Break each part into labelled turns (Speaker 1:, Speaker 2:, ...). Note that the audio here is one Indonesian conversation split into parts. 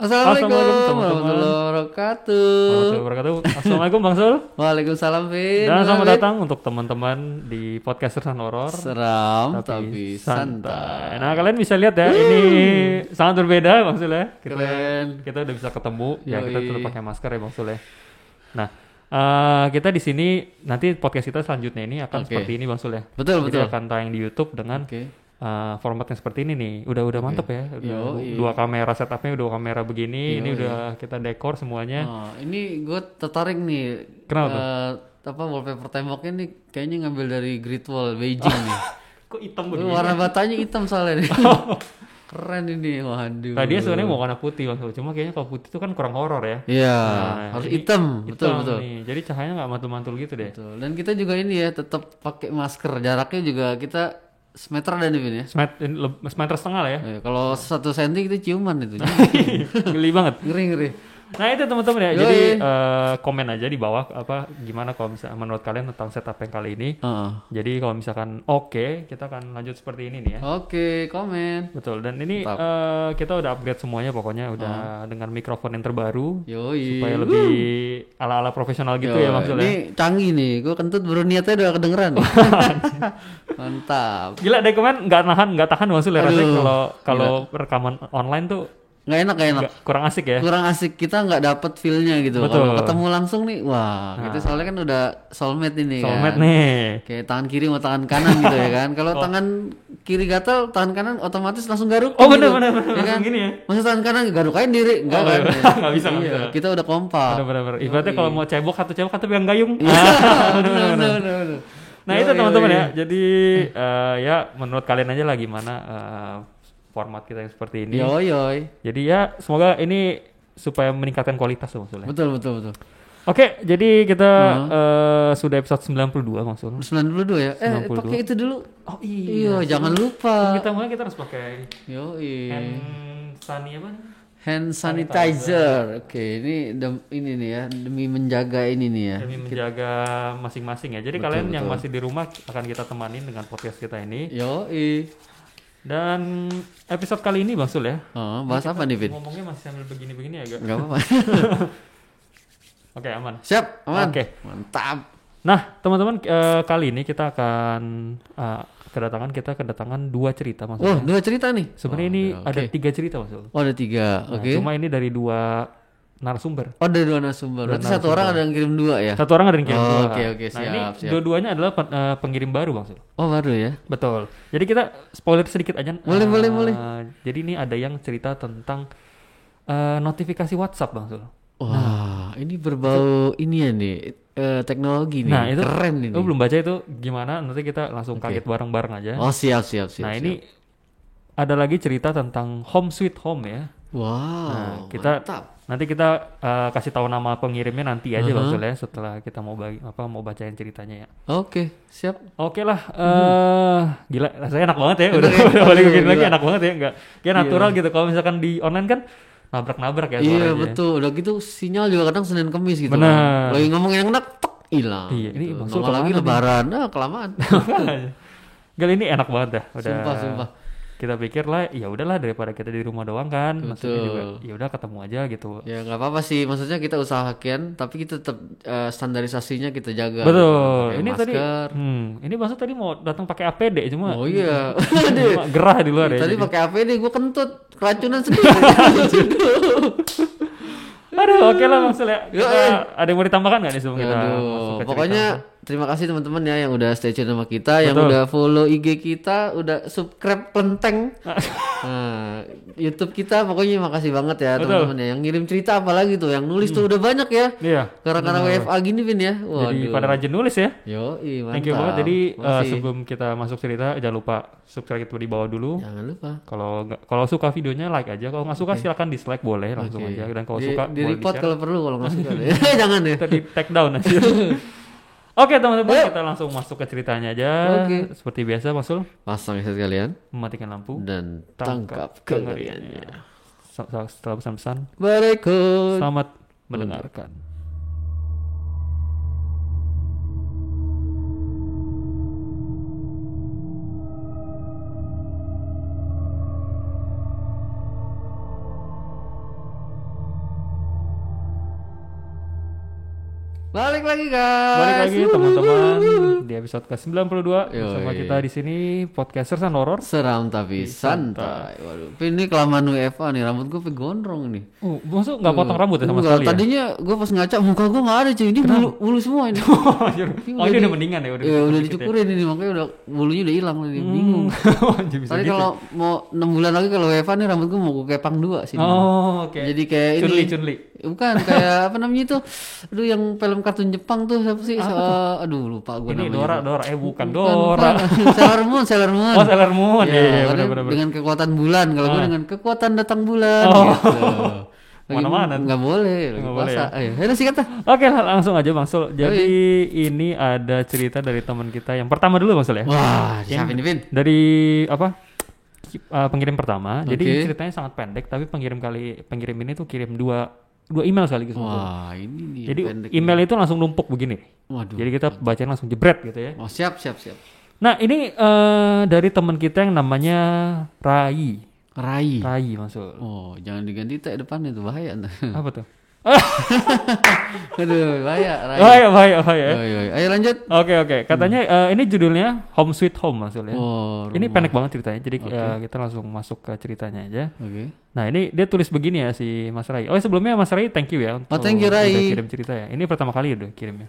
Speaker 1: Assalamualaikum
Speaker 2: teman-teman.
Speaker 1: warahmatullahi wabarakatuh.
Speaker 2: Warahmatullahi wabarakatuh. Assalamualaikum Bang Sul.
Speaker 1: Waalaikumsalam Vin.
Speaker 2: Dan selamat
Speaker 1: Vin.
Speaker 2: datang untuk teman-teman di podcast Sersan Horor
Speaker 1: Seram tapi santai.
Speaker 2: Nah kalian bisa lihat ya, ini sangat berbeda Bang Sul ya.
Speaker 1: Keren.
Speaker 2: Kita udah bisa ketemu. Ya kita
Speaker 1: Yoi.
Speaker 2: tetap pakai masker ya Bang Sul ya. Nah kita di sini nanti podcast kita selanjutnya ini akan
Speaker 1: Oke.
Speaker 2: seperti ini Bang Sul ya.
Speaker 1: Betul,
Speaker 2: Jadi
Speaker 1: betul.
Speaker 2: akan tayang di YouTube dengan
Speaker 1: Oke.
Speaker 2: format yang seperti ini nih. Udah mantep ya. Udah
Speaker 1: Yoi.
Speaker 2: dua kamera setupnya, dua kamera begini. Ini
Speaker 1: Yoi.
Speaker 2: udah kita dekor semuanya.
Speaker 1: Oh, ini gue tertarik nih.
Speaker 2: Kenapa
Speaker 1: Apa wallpaper temboknya nih kayaknya ngambil dari Great Wall Beijing nih.
Speaker 2: Kok hitam
Speaker 1: Ini
Speaker 2: begini?
Speaker 1: warna batanya hitam soalnya nih. Keren ini. Waduh.
Speaker 2: Tadinya sebenarnya mau warna putih Bang Sul. Cuma kayaknya kalau putih itu kan kurang horor ya.
Speaker 1: Iya,
Speaker 2: Nah,
Speaker 1: harus
Speaker 2: ini
Speaker 1: hitam. Betul,
Speaker 2: hitam
Speaker 1: betul.
Speaker 2: nih. Jadi cahayanya nggak mantul-mantul gitu deh.
Speaker 1: Betul. Dan kita juga ini ya tetap pakai masker. Jaraknya juga kita semeter dan Vin ya.
Speaker 2: Semeter setengah lah ya.
Speaker 1: Kalau 1 senti kita ciuman itu.
Speaker 2: Geli banget.
Speaker 1: Ngeri.
Speaker 2: Nah itu teman-teman ya.
Speaker 1: Yoi.
Speaker 2: Jadi komen aja di bawah apa gimana kalau misalnya menurut kalian tentang setup yang kali ini.
Speaker 1: Heeh.
Speaker 2: Jadi kalau misalkan oke, kita akan lanjut seperti ini nih ya.
Speaker 1: Oke, komen.
Speaker 2: Betul. Dan ini
Speaker 1: Mantap.
Speaker 2: kita udah upgrade semuanya pokoknya udah dengan mikrofon yang terbaru
Speaker 1: Yoi.
Speaker 2: supaya lebih ala-ala profesional gitu ya maksudnya.
Speaker 1: Ini canggih nih. Gue kentut baru niatnya udah kedengeran. Mantap.
Speaker 2: Gila deh kemarin nggak tahan maksudnya rasanya
Speaker 1: Aduh,
Speaker 2: kalau rekaman online tuh
Speaker 1: Nggak enak.
Speaker 2: kurang asik ya.
Speaker 1: Kurang asik, kita nggak dapet feel-nya gitu.
Speaker 2: Betul.
Speaker 1: Kalau ketemu langsung nih, wah, kita soalnya kan udah soulmate ini
Speaker 2: Soulmate
Speaker 1: kan.
Speaker 2: nih.
Speaker 1: Kayak tangan kiri sama tangan kanan gitu ya kan. Kalau tangan kiri gatal, tangan kanan otomatis langsung garuk.
Speaker 2: Oh
Speaker 1: gitu.
Speaker 2: bener
Speaker 1: Ya kan?
Speaker 2: langsung gini ya.
Speaker 1: Masa tangan kanan garuk aja diri, enggak kan?
Speaker 2: Nggak bisa.
Speaker 1: Iya, kita udah kompak.
Speaker 2: Bener. Ibaratnya kalau mau cebok satu pegang gayung.
Speaker 1: Bener.
Speaker 2: Nah itu teman-teman ya. Jadi ya menurut kalian aja lah gimana format kita yang seperti ini.
Speaker 1: Yoi.
Speaker 2: Jadi ya semoga ini supaya meningkatkan kualitas tuh maksudnya.
Speaker 1: Betul.
Speaker 2: Oke, jadi kita sudah episode 92 maksudnya.
Speaker 1: 92 ya?
Speaker 2: 92.
Speaker 1: Pakai itu dulu.
Speaker 2: Oh
Speaker 1: Iya, jangan lupa.
Speaker 2: Kita mulai kita harus pakai
Speaker 1: Yoi.
Speaker 2: hand sanitizer apa?
Speaker 1: Hand sanitizer. Oke, ini nih ya, demi menjaga ini nih ya.
Speaker 2: Demi menjaga masing-masing ya. Jadi kalian yang masih di rumah akan kita temanin dengan podcast kita ini.
Speaker 1: Yoi.
Speaker 2: Dan episode kali ini Bang Sul ya.
Speaker 1: Oh, bahas apa nih, Vin?
Speaker 2: Ngomongnya masih sambil begini-begini ya,
Speaker 1: Enggak apa-apa.
Speaker 2: Oke, aman.
Speaker 1: Siap, aman.
Speaker 2: Oke.
Speaker 1: Mantap.
Speaker 2: Nah, teman-teman kali ini kita akan kedatangan 2 cerita Bang Sul.
Speaker 1: Oh, 2 cerita nih.
Speaker 2: Sebenarnya ini ada 3 cerita Bang Sul.
Speaker 1: Oh, ada 3.
Speaker 2: Nah,
Speaker 1: Oke.
Speaker 2: cuma ini dari 2 narasumber.
Speaker 1: Oh, ada 2 narasumber. Berarti satu orang ada yang kirim 2 ya?
Speaker 2: Satu orang ada yang kirim
Speaker 1: Oh,
Speaker 2: 2.
Speaker 1: oke,
Speaker 2: Nah, ini
Speaker 1: siap.
Speaker 2: dua-duanya adalah pengirim baru Bang Sul.
Speaker 1: Oh, baru ya?
Speaker 2: Betul. Jadi kita spoiler sedikit aja.
Speaker 1: Boleh.
Speaker 2: Jadi ini ada yang cerita tentang notifikasi WhatsApp Bang Sul.
Speaker 1: Wah, ini berbau ini ya nih, teknologi nih.
Speaker 2: Nah, itu
Speaker 1: keren ini.
Speaker 2: lu belum baca itu gimana? Nanti kita langsung kaget bareng-bareng aja.
Speaker 1: Oh, siap.
Speaker 2: Nah, ini ada lagi cerita tentang Home Sweet Home ya.
Speaker 1: Wow,
Speaker 2: kita
Speaker 1: mantap.
Speaker 2: nanti kita kasih tahu nama pengirimnya nanti aja Bang Sul ya setelah kita mau bacain ceritanya ya.
Speaker 1: Oke, siap.
Speaker 2: Oke lah, gila rasanya enak banget ya. Udah balik begini lagi enak banget ya, enggak kayak natural gitu. Kalau misalkan di online kan nabrak-nabrak ya
Speaker 1: Iya,
Speaker 2: suaranya.
Speaker 1: betul. Udah gitu sinyal juga kadang Senin Kemis gitu.
Speaker 2: Bener.
Speaker 1: Kan. Lagi ngomong yang enak, tek, hilang.
Speaker 2: Iya, ini
Speaker 1: gitu.
Speaker 2: Bang Sul
Speaker 1: Nongol lagi
Speaker 2: kemana
Speaker 1: lebaran. Kelamaan.
Speaker 2: Gila ini enak banget dah. Udah.
Speaker 1: Sumpah.
Speaker 2: Kita pikir lah, ya udahlah daripada kita di rumah doang kan, maksudnya juga ya udah ketemu aja gitu.
Speaker 1: Ya nggak apa-apa sih, maksudnya kita usahakan, tapi kita tetap standarisasinya kita jaga.
Speaker 2: Betul.
Speaker 1: Pakai
Speaker 2: Ini
Speaker 1: masker.
Speaker 2: tadi, ini maksud tadi mau datang pakai APD cuma.
Speaker 1: Oh iya.
Speaker 2: cuma gerah di luar ya.
Speaker 1: Tadi
Speaker 2: jadi.
Speaker 1: pakai APD gue kentut, keracunan sendiri.
Speaker 2: Aduh, oke lah maksudnya. Ada yang mau ditambahkan nggak nih sebelum kita masuk
Speaker 1: Aduh,
Speaker 2: ke cerita?
Speaker 1: pokoknya terima kasih teman-teman ya yang udah stay tune sama kita, yang udah follow IG kita, udah subscribe Klenteng. Nah, YouTube kita pokoknya makasih banget ya teman-teman ya. Yang ngirim cerita apalagi tuh, yang nulis tuh udah banyak ya.
Speaker 2: Iya.
Speaker 1: Karena WFA gini Vin ya.
Speaker 2: Jadi pada rajin nulis ya.
Speaker 1: Yoi, mantap.
Speaker 2: Thank you banget. Jadi
Speaker 1: Makasih.
Speaker 2: sebelum kita masuk cerita jangan lupa subscribe kita di bawah dulu.
Speaker 1: Jangan lupa.
Speaker 2: Kalau suka videonya like aja. Kalau nggak suka silakan dislike boleh langsung aja. Dan kalau suka
Speaker 1: Di
Speaker 2: boleh
Speaker 1: report
Speaker 2: di-share.
Speaker 1: kalau perlu, kalau nggak suka deh. Jangan ya.
Speaker 2: Kita di take down aja. Oke teman-teman, kita langsung masuk ke ceritanya aja.
Speaker 1: Oke.
Speaker 2: Seperti biasa Mas Sul,
Speaker 1: Pasang headset kalian
Speaker 2: mematikan lampu
Speaker 1: dan tangkap kengeriannya.
Speaker 2: Setelah pesan-pesan,
Speaker 1: Berikut.
Speaker 2: selamat mendengarkan.
Speaker 1: Balik lagi guys.
Speaker 2: Balik lagi teman-teman di episode ke-92 bersama
Speaker 1: Yoi.
Speaker 2: kita di sini podcasters and horror.
Speaker 1: Seram tapi santai. Waduh, ini kelamaan WFA nih, rambut gue gondrong nih.
Speaker 2: Maksud nggak potong rambut ya sama
Speaker 1: Enggak,
Speaker 2: sekali ya?
Speaker 1: tadinya gue pas ngaca muka gue nggak ada cuy, ini bulu semua ini.
Speaker 2: Oh ini udah mendingan ya?
Speaker 1: Udah dicukurin ini, makanya udah bulunya udah hilang, bingung.
Speaker 2: Anjir, bisa
Speaker 1: Tadi
Speaker 2: gitu.
Speaker 1: kalau mau 6 bulan lagi kalau WFA nih rambut gue mau gue kepang 2 sini.
Speaker 2: Oh oke.
Speaker 1: Jadi kayak
Speaker 2: Chun-Li.
Speaker 1: Bukan kayak apa namanya itu? Aduh yang film kartun Jepang tuh siapa sih? Aduh lupa gue
Speaker 2: Ini
Speaker 1: namanya.
Speaker 2: Dora. Bukan Dora.
Speaker 1: Sailor Moon.
Speaker 2: Oh Sailor Moon. Iya
Speaker 1: Karena
Speaker 2: benar.
Speaker 1: dengan kekuatan bulan, kalau gue dengan kekuatan datang bulan
Speaker 2: Oh.
Speaker 1: gitu.
Speaker 2: Mana-mana.
Speaker 1: Nggak boleh, lagi
Speaker 2: Nggak
Speaker 1: puasa.
Speaker 2: boleh
Speaker 1: Ayo, sih kata.
Speaker 2: Oke langsung aja Bang Sul. Jadi ini ada cerita dari teman kita yang pertama dulu Bang Sul ya.
Speaker 1: Wah, siapa ini Vin?
Speaker 2: Dari apa? Pengirim pertama. Jadi
Speaker 1: Oke.
Speaker 2: ceritanya sangat pendek tapi pengirim ini tuh kirim dua email sekaligus.
Speaker 1: Wah, ini nih.
Speaker 2: Jadi
Speaker 1: pendek
Speaker 2: email itu langsung numpuk begini.
Speaker 1: Waduh.
Speaker 2: Jadi kita bacain langsung jebret gitu ya.
Speaker 1: Oh, siap.
Speaker 2: Nah, ini dari teman kita yang namanya Rai maksud.
Speaker 1: Oh, jangan diganti tag depannya tuh bahaya.
Speaker 2: Apa tuh?
Speaker 1: Aduh, bahaya.
Speaker 2: Bahaya.
Speaker 1: Ayo lanjut.
Speaker 2: Oke. Katanya ini judulnya Home Sweet Home maksudnya.
Speaker 1: Oh,
Speaker 2: Ini pendek banget ceritanya. Jadi kita langsung masuk ke ceritanya aja.
Speaker 1: Oke.
Speaker 2: Nah, ini dia tulis begini ya si Mas Rai. Oh, sebelumnya Mas Rai thank you ya untuk
Speaker 1: thank you, Rai.
Speaker 2: udah kirim cerita ya. Ini pertama kali udah kirimnya.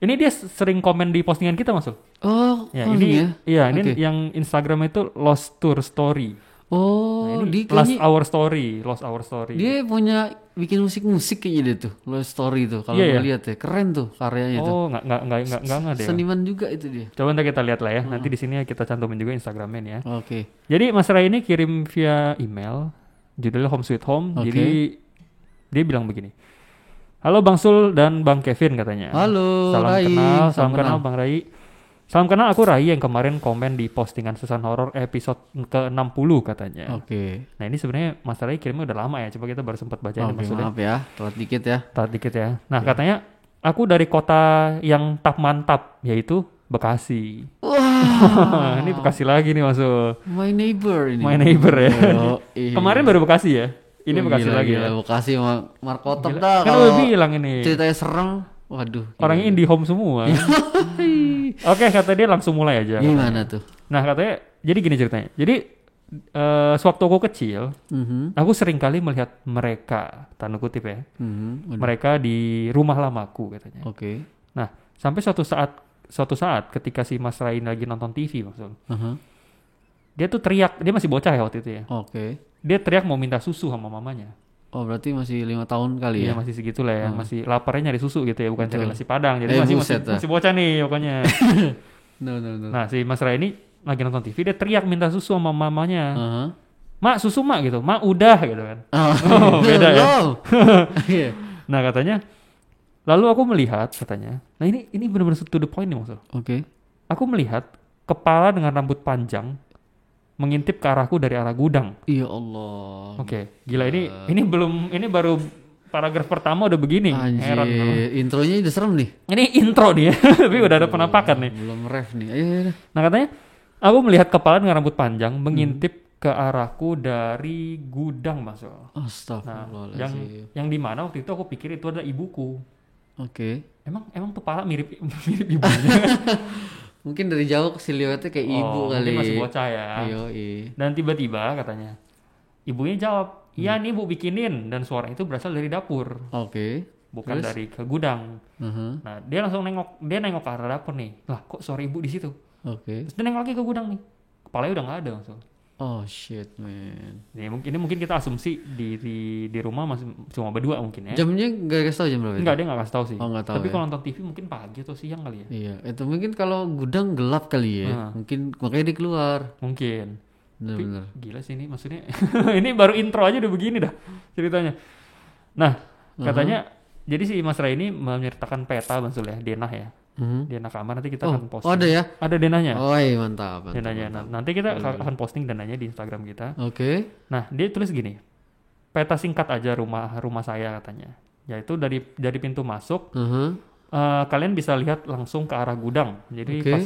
Speaker 2: Ini dia sering komen di postingan kita Mas.
Speaker 1: Oh,
Speaker 2: Ya,
Speaker 1: ini
Speaker 2: ini
Speaker 1: ya.
Speaker 2: iya, ini
Speaker 1: Oke.
Speaker 2: yang Instagram itu Lost Tour Story.
Speaker 1: Oh,
Speaker 2: Nah, ini
Speaker 1: dia kayaknya
Speaker 2: Lost Our Story.
Speaker 1: dia punya bikin musik kayaknya dia tuh, Love Story tuh. Kalau
Speaker 2: Iya,
Speaker 1: gue
Speaker 2: iya.
Speaker 1: lihat ya, keren tuh karyanya tuh.
Speaker 2: Oh, enggak deh.
Speaker 1: Seniman juga itu dia.
Speaker 2: Coba nanti kita lihat lah ya. Nanti di sini kita cantumin juga Instagramnya nih ya.
Speaker 1: Oke.
Speaker 2: Jadi Mas Rai ini kirim via email, judulnya Home Sweet Home.
Speaker 1: Oke.
Speaker 2: Jadi dia bilang begini. Halo Bang Sul dan Bang Kevin katanya.
Speaker 1: Halo,
Speaker 2: Salam
Speaker 1: Rai.
Speaker 2: kenal,
Speaker 1: Salam
Speaker 2: salam kenal
Speaker 1: kenal.
Speaker 2: Bang Rai. Salam kenal, aku Rai yang kemarin komen di postingan Susan Horror episode ke-60 katanya.
Speaker 1: Oke.
Speaker 2: Nah ini sebenarnya Mas Rai kirimnya udah lama ya, coba kita baru sempat bacain
Speaker 1: Oke,
Speaker 2: maksudnya.
Speaker 1: maaf ya, telat dikit ya.
Speaker 2: Tahan dikit ya. Nah katanya, aku dari kota yang tak mantap, yaitu Bekasi.
Speaker 1: Wah,
Speaker 2: Ini Bekasi lagi nih masuk.
Speaker 1: my neighbor ini.
Speaker 2: My neighbor ya.
Speaker 1: Oh, iya.
Speaker 2: Kemarin baru Bekasi ya. Ini Bekasi
Speaker 1: Gila,
Speaker 2: lagi
Speaker 1: gila.
Speaker 2: ya.
Speaker 1: Bekasi Markotop
Speaker 2: Gila.
Speaker 1: dah.
Speaker 2: Kan
Speaker 1: Kalau
Speaker 2: udah bilang ini.
Speaker 1: ceritanya serem, waduh.
Speaker 2: Orangnya indie home semua. Oke, kata dia langsung mulai aja.
Speaker 1: Gimana tuh?
Speaker 2: Nah katanya, jadi gini ceritanya. Jadi sewaktu aku kecil, aku sering kali melihat mereka, tanda kutip ya,
Speaker 1: Waduh.
Speaker 2: mereka di rumah lamaku katanya.
Speaker 1: Oke.
Speaker 2: Nah sampai suatu saat ketika si Mas Rai lagi nonton TV maksudnya,
Speaker 1: Aha.
Speaker 2: dia tuh teriak, dia masih bocah ya waktu itu ya.
Speaker 1: Oke.
Speaker 2: Dia teriak mau minta susu sama mamanya.
Speaker 1: Oh, berarti masih 5 tahun kali
Speaker 2: Iya
Speaker 1: ya?
Speaker 2: masih segitulah ya, masih laparnya nyari susu gitu ya, bukan cari nasi padang. Jadi
Speaker 1: buset dah.
Speaker 2: masih bocah nih pokoknya.
Speaker 1: No.
Speaker 2: Nah si Mas Rai ini lagi nonton TV, dia teriak minta susu sama mamanya.
Speaker 1: Aha.
Speaker 2: Mak susu mak gitu, mak udah gitu kan.
Speaker 1: Oh,
Speaker 2: beda ya.
Speaker 1: no. Iya.
Speaker 2: Nah katanya, lalu aku melihat katanya, nah ini benar-benar to the point nih maksud.
Speaker 1: Oke.
Speaker 2: Aku melihat kepala dengan rambut panjang mengintip ke arahku dari arah gudang.
Speaker 1: Ya Allah.
Speaker 2: Oke, gila ini baru paragraf pertama udah begini. Heran.
Speaker 1: Anjir, intronya udah serem nih.
Speaker 2: Ini intro nih, tapi udah ada penampakan nih.
Speaker 1: Belum ref nih. Ayo.
Speaker 2: Nah katanya, aku melihat kepala dengan rambut panjang mengintip ke arahku dari gudang masuk. Nah,
Speaker 1: Astagfirullahaladzim.
Speaker 2: yang di mana waktu itu aku pikir itu adalah ibuku.
Speaker 1: Oke.
Speaker 2: Emang kepala mirip ibunya.
Speaker 1: Mungkin dari jauh siluetnya kayak ibu kali.
Speaker 2: Mungkin masih bocah ya.
Speaker 1: Iya.
Speaker 2: Dan tiba-tiba katanya, ibunya jawab, iya nih bu bikinin. Dan suara itu berasal dari dapur,
Speaker 1: Oke.
Speaker 2: bukan
Speaker 1: Terus?
Speaker 2: dari ke gudang.
Speaker 1: Aha.
Speaker 2: Nah dia langsung nengok ke arah dapur nih. Lah kok suara ibu di situ?
Speaker 1: Oke.
Speaker 2: Terus dia nengok lagi ke gudang nih. Kepalanya udah nggak ada langsung.
Speaker 1: Oh shit man.
Speaker 2: Ini mungkin kita asumsi di rumah masih cuma berdua mungkin ya.
Speaker 1: Jamnya gak kasih tau jam berapa?
Speaker 2: Enggak, dia nggak kasih tahu sih.
Speaker 1: Oh, nggak tahu
Speaker 2: Tapi
Speaker 1: ya.
Speaker 2: kalau nonton TV mungkin pagi atau siang kali ya.
Speaker 1: Iya. Itu mungkin kalau gudang gelap kali ya.
Speaker 2: Nah.
Speaker 1: Mungkin makanya dia keluar.
Speaker 2: Mungkin. Tapi
Speaker 1: Bener-bener.
Speaker 2: gila sih ini maksudnya. Ini baru intro aja udah begini dah ceritanya. Nah, katanya jadi si Mas Rai ini menyertakan peta Bang Sul ya, denah ya. Denah kamar nanti kita akan posting.
Speaker 1: Oh ada ya?
Speaker 2: Ada denahnya.
Speaker 1: Oh iya mantap.
Speaker 2: Denahnya. Nah, nanti kita akan posting dananya di Instagram kita.
Speaker 1: Oke.
Speaker 2: Nah, dia tulis gini. Peta singkat aja rumah saya katanya. Yaitu dari pintu masuk kalian bisa lihat langsung ke arah gudang. Jadi
Speaker 1: Oke.
Speaker 2: pas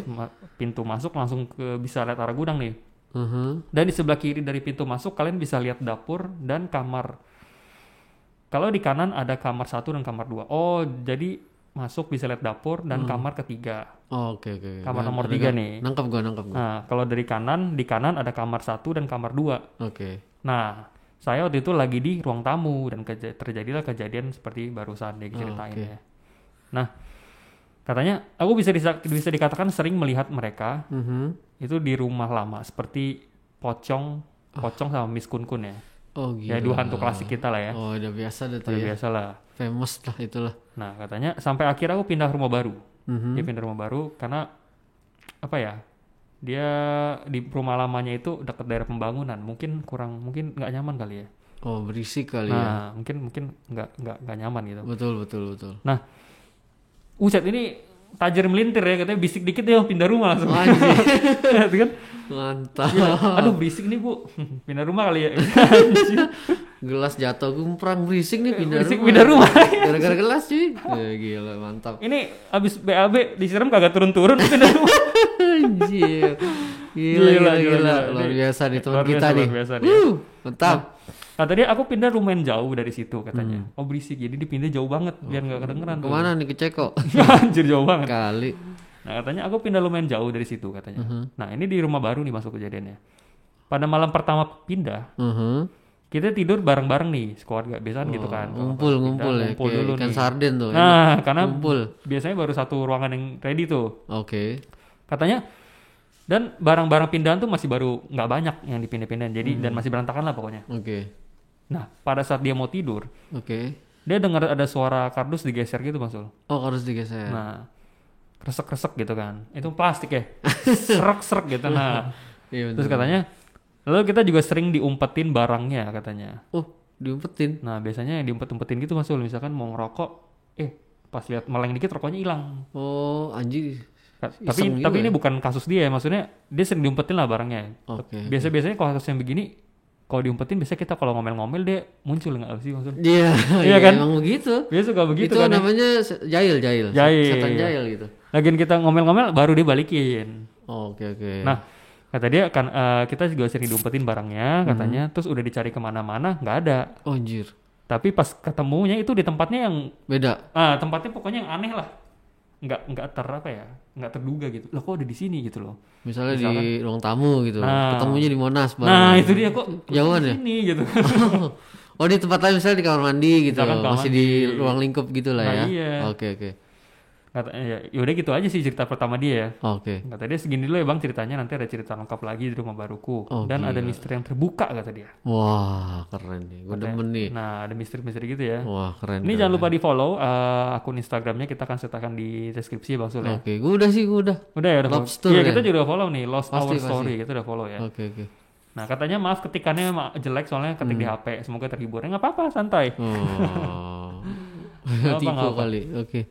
Speaker 2: pintu masuk langsung bisa lihat arah gudang nih. Dan di sebelah kiri dari pintu masuk kalian bisa lihat dapur dan kamar. Kalau di kanan ada kamar 1 dan kamar 2. Oh, jadi masuk bisa lihat dapur dan kamar ketiga.
Speaker 1: Oh, oke.
Speaker 2: Kamar nomor 3 nih.
Speaker 1: Nangkep gua.
Speaker 2: Nah, kalau di kanan ada kamar 1 dan kamar 2.
Speaker 1: Oke.
Speaker 2: Nah, saya waktu itu lagi di ruang tamu dan terjadilah kejadian seperti barusan dia ceritain ya. Nah, katanya aku bisa dikatakan sering melihat mereka itu di rumah lama seperti Pocong sama Miss Kun ya.
Speaker 1: Oh gitu.
Speaker 2: Ya dua hantu klasik kita lah ya.
Speaker 1: Oh udah biasa deh tuh
Speaker 2: Udah
Speaker 1: ya.
Speaker 2: biasa lah.
Speaker 1: Famous lah itulah.
Speaker 2: Nah katanya sampai akhirnya aku pindah rumah baru. Dia pindah rumah baru karena apa ya? Dia di rumah lamanya itu dekat daerah pembangunan. Mungkin nggak nyaman kali ya.
Speaker 1: Oh berisik kali ya.
Speaker 2: Nah mungkin nggak nyaman gitu.
Speaker 1: Betul.
Speaker 2: Nah, Uset ini tajir melintir ya, katanya bisik dikit dia pindah rumah langsung. Gitu kan?
Speaker 1: Mantap.
Speaker 2: Gila, aduh berisik nih Bu, pindah rumah kali ya.
Speaker 1: Gelas jatuh gumprang berisik nih
Speaker 2: Pindah rumah.
Speaker 1: Gara-gara gelas cuy. Ya, gila mantap.
Speaker 2: Ini abis BAB disiram kagak turun-turun pindah rumah.
Speaker 1: Anjir. Gila. Luar biasa nih teman kita nih. Mantap.
Speaker 2: Nah tadi aku pindah lumayan jauh dari situ katanya. Oh berisik, jadi dipindah jauh banget biar nggak kedengeran.
Speaker 1: Kemana nih, ke Ceko?
Speaker 2: Anjir jauh banget.
Speaker 1: Kali.
Speaker 2: Nah katanya aku pindah lumayan jauh dari situ katanya. Nah ini di rumah baru nih masuk kejadiannya. Pada malam pertama pindah, kita tidur bareng-bareng nih keluarga, biasanya gitu kan.
Speaker 1: Ngumpul ya,
Speaker 2: ngumpul dulu
Speaker 1: ikan
Speaker 2: nih.
Speaker 1: sarden tuh.
Speaker 2: Nah karena
Speaker 1: ngumpul.
Speaker 2: biasanya baru satu ruangan yang ready tuh.
Speaker 1: Oke.
Speaker 2: Katanya dan barang-barang pindahan tuh masih baru nggak banyak yang dipindah-pindahin, jadi dan masih berantakan lah pokoknya.
Speaker 1: Oke.
Speaker 2: Nah pada saat dia mau tidur, dia dengar ada suara kardus digeser gitu Mas Ul.
Speaker 1: Oh kardus digeser.
Speaker 2: Nah kresek-kresek gitu kan, itu plastik ya, serak-serak gitu. Nah
Speaker 1: Iya,
Speaker 2: terus katanya, lalu kita juga sering diumpetin barangnya katanya.
Speaker 1: Oh diumpetin.
Speaker 2: Nah biasanya yang diumpet-umpetin gitu Mas Ul, misalkan mau ngerokok, pas lihat meleng dikit rokoknya hilang.
Speaker 1: Oh anjir.
Speaker 2: Tapi ini bukan kasus dia ya, maksudnya dia sering diumpetin lah barangnya. Biasanya kalau kasus yang begini, kalau diumpetin biasanya kita kalau ngomel-ngomel dia muncul nggak sih maksudnya?
Speaker 1: Iya
Speaker 2: kan?
Speaker 1: Emang begitu.
Speaker 2: Dia suka begitu
Speaker 1: itu
Speaker 2: kan. Itu
Speaker 1: namanya jahil. Setan jahil gitu.
Speaker 2: Lagian kita ngomel-ngomel baru dia balikin.
Speaker 1: Oh, oke.
Speaker 2: Nah kata dia kan kita juga sering diumpetin barangnya katanya, terus udah dicari kemana-mana nggak ada.
Speaker 1: Oh anjir.
Speaker 2: Tapi pas ketemunya itu di tempatnya yang
Speaker 1: beda.
Speaker 2: Tempatnya pokoknya yang aneh lah. Nggak terduga gitu. Lah kok ada di sini gitu loh.
Speaker 1: Misalkan di ruang tamu gitu. Ketemunya di Monas bareng.
Speaker 2: Nah, itu dia kok
Speaker 1: jauhan ya?
Speaker 2: Sini gitu.
Speaker 1: Oh, di tempat lain misalnya di kamar mandi gitu. Masih
Speaker 2: mandi.
Speaker 1: Di ruang lingkup gitu lah ya.
Speaker 2: Iya.
Speaker 1: Oke.
Speaker 2: Katanya yaudah gitu aja sih cerita pertama dia ya.
Speaker 1: Oke.
Speaker 2: Kata dia segini dulu ya Bang ceritanya, nanti ada cerita lengkap lagi di rumah baruku. Dan ada misteri yang terbuka kata dia.
Speaker 1: Wah keren nih, gue demen nih.
Speaker 2: Nah ada misteri-misteri gitu ya.
Speaker 1: Wah keren.
Speaker 2: Ini jangan lupa di follow akun Instagramnya, kita akan sertakan di deskripsi Bang Sul ya.
Speaker 1: Oke, gue udah sih. Udah
Speaker 2: ya udah.
Speaker 1: Lobster
Speaker 2: Iya
Speaker 1: ya?
Speaker 2: kita juga follow nih, Lost Our
Speaker 1: Pasti.
Speaker 2: Story kita udah follow ya.
Speaker 1: Oke.
Speaker 2: Nah katanya maaf ketikannya jelek soalnya ketik di HP, semoga terhibur. Nggak apa-apa, santai.
Speaker 1: Oh.
Speaker 2: Nggak
Speaker 1: Tipe
Speaker 2: apa.
Speaker 1: kali. Oke.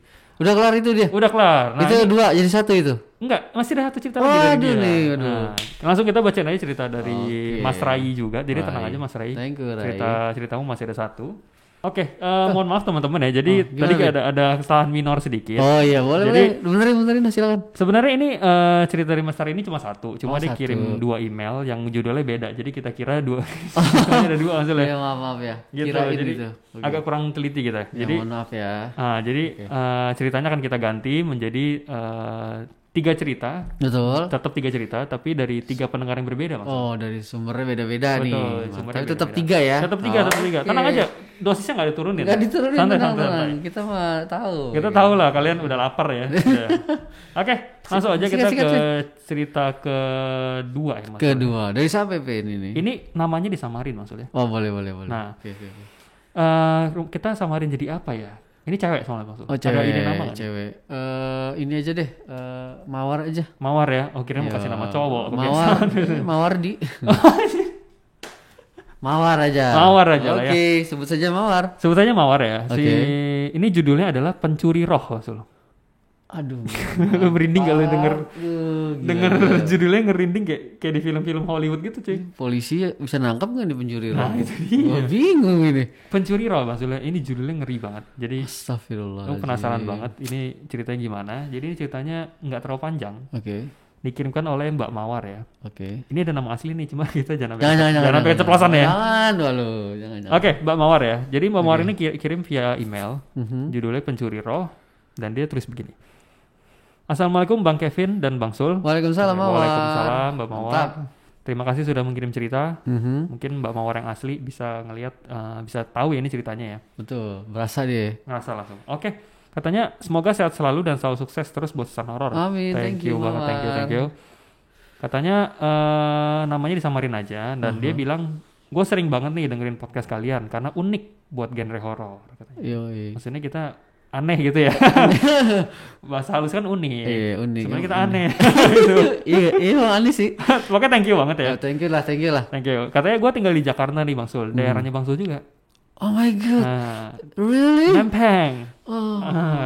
Speaker 1: Udah kelar itu dia?
Speaker 2: Udah kelar. Nah,
Speaker 1: itu dua jadi satu itu?
Speaker 2: Enggak, masih ada satu cerita lagi dari dia.
Speaker 1: Aduh.
Speaker 2: Nah, langsung kita bacain aja cerita dari Mas Rai juga. Jadi tenang aja Mas Rai.
Speaker 1: Thank you, Rai.
Speaker 2: Ceritamu masih ada satu. Oke, mohon maaf teman-teman ya. Jadi tadi ada kesalahan minor sedikit.
Speaker 1: Oh iya, boleh. Benerin silakan.
Speaker 2: Sebenarnya ini cerita dari Mas Rai ini cuma satu. Cuma dia kirim 2 email yang judulnya beda. Jadi kita kira 2 ada 2 maksudnya.
Speaker 1: Ya maaf ya.
Speaker 2: Gitu. Jadi agak kurang teliti kita. Jadi
Speaker 1: mohon maaf ya.
Speaker 2: Jadi ceritanya akan kita ganti menjadi 3 cerita.
Speaker 1: Betul.
Speaker 2: Tetap 3 cerita, tapi dari 3 pendengar yang berbeda maksudnya.
Speaker 1: Oh, dari sumbernya beda-beda nih.
Speaker 2: Sumbernya
Speaker 1: tapi tetap
Speaker 2: beda-beda.
Speaker 1: 3 ya.
Speaker 2: Tetap 3. Tenang aja, dosisnya nggak diturunin.
Speaker 1: Nggak diturunin,
Speaker 2: santai.
Speaker 1: Kita mah tahu.
Speaker 2: Kita tahu lah, kalian udah lapar ya. Oke, langsung aja kita ke cerita kedua ya Mas.
Speaker 1: Kedua, dari siapa ini?
Speaker 2: Ini namanya disamarin maksudnya.
Speaker 1: Oh, boleh.
Speaker 2: Nah, kita samarin jadi apa ya? Ini cewek soalnya maksudnya.
Speaker 1: Oh, cewek.
Speaker 2: Ada ide nama kan?
Speaker 1: Cewek. Ini aja deh. Mawar aja.
Speaker 2: Mawar ya? Oh, kira mau kasih nama cowok.
Speaker 1: Mawardi. Mawar aja
Speaker 2: lah ya.
Speaker 1: Oke, sebut saja Mawar.
Speaker 2: Sebut saja Mawar ya. Ini judulnya adalah Pencuri Roh maksudnya.
Speaker 1: Aduh.
Speaker 2: Lu merinding kalau denger judulnya, ngerinding kayak di film-film Hollywood gitu cuy.
Speaker 1: Polisi bisa nangkap nggak nih pencuri roh?
Speaker 2: Nah itu dia.
Speaker 1: Gua bingung ini.
Speaker 2: Pencuri roh maksudnya, ini judulnya ngeri banget. Jadi
Speaker 1: Astagfirullah.
Speaker 2: Aku penasaran banget ini ceritanya gimana. Jadi ini ceritanya nggak terlalu panjang.
Speaker 1: Oke.
Speaker 2: Dikirimkan oleh Mbak Mawar ya.
Speaker 1: Oke.
Speaker 2: Ini ada nama asli nih, cuma kita jangan
Speaker 1: sampai
Speaker 2: keceplosan ya.
Speaker 1: Jangan dulu, jangan.
Speaker 2: Oke, Mbak Mawar ya. Jadi Mbak Mawar ini kirim via email. Judulnya Pencuri Roh. Dan dia tulis begini. Assalamualaikum Bang Kevin dan Bang Sul.
Speaker 1: Waalaikumsalam Mawar.
Speaker 2: Waalaikumsalam Mbak Mawar.
Speaker 1: Mantap.
Speaker 2: Terima kasih sudah mengirim cerita. Mungkin Mbak Mawar yang asli bisa ngelihat, bisa tahu ya ini ceritanya ya.
Speaker 1: Betul, berasa dia.
Speaker 2: Ngerasa langsung. Oke, katanya semoga sehat selalu dan selalu sukses terus buat Susan Horor.
Speaker 1: Amin.
Speaker 2: Thank you banget, thank you. Katanya namanya disamarin aja dan dia bilang gue sering banget nih dengerin podcast kalian karena unik buat genre horor.
Speaker 1: Yoi.
Speaker 2: Maksudnya kita aneh gitu ya. Bahasa halus kan unik.
Speaker 1: Iya, unik.
Speaker 2: Sebenarnya kita
Speaker 1: unik.
Speaker 2: aneh. Gitu.
Speaker 1: Iya, aneh sih.
Speaker 2: Pokoknya thank you banget ya.
Speaker 1: Thank you lah.
Speaker 2: Thank you. Katanya gue tinggal di Jakarta nih Bang Sul. Daerahnya Bang Sul juga.
Speaker 1: Oh my god.
Speaker 2: Nah,
Speaker 1: Really?
Speaker 2: Lempeng.
Speaker 1: Oh.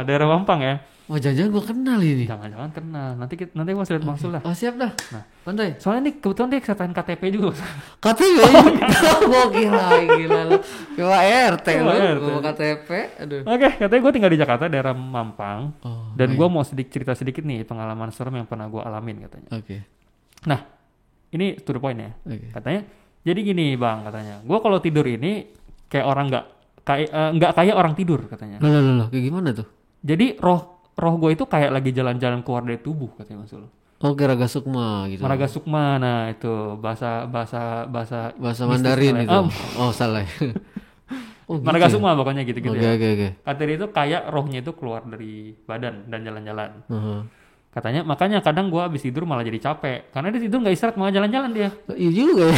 Speaker 2: Daerah Mampang ya.
Speaker 1: Oh, jangan gue kenal ini.
Speaker 2: Jangan kenal. Nanti gue masih lihat Bang Sul lah.
Speaker 1: Oh, siap dah.
Speaker 2: Nah,
Speaker 1: pandai.
Speaker 2: soalnya nih kebetulan dia kesetain KTP juga.
Speaker 1: KTP? Oh, gila lu. Kewa RT lu, bawa KTP. Aduh.
Speaker 2: Oke, katanya gue tinggal di Jakarta, daerah Mampang.
Speaker 1: Oh,
Speaker 2: dan gue mau cerita sedikit nih pengalaman serem yang pernah gue alamin katanya.
Speaker 1: Oke.
Speaker 2: Nah, ini to the point ya.
Speaker 1: Oke.
Speaker 2: Katanya, jadi gini Bang katanya. Gue kalau tidur ini kayak orang nggak kayak orang tidur katanya.
Speaker 1: Loh, kayak gimana tuh?
Speaker 2: Jadi roh gue itu kayak lagi jalan-jalan keluar dari tubuh katanya Mas Sul.
Speaker 1: Oke, Raga Sukma gitu.
Speaker 2: Raga Sukma, nah itu bahasa
Speaker 1: Mandarin itu. Oh, salah.
Speaker 2: Oh, gitu Raga Sukma pokoknya gitu ya.
Speaker 1: Oke.
Speaker 2: Katanya itu kayak rohnya itu keluar dari badan dan jalan-jalan. Katanya makanya kadang gue abis tidur malah jadi capek karena dia tidur nggak istirahat malah jalan-jalan dia.
Speaker 1: Iya juga ya.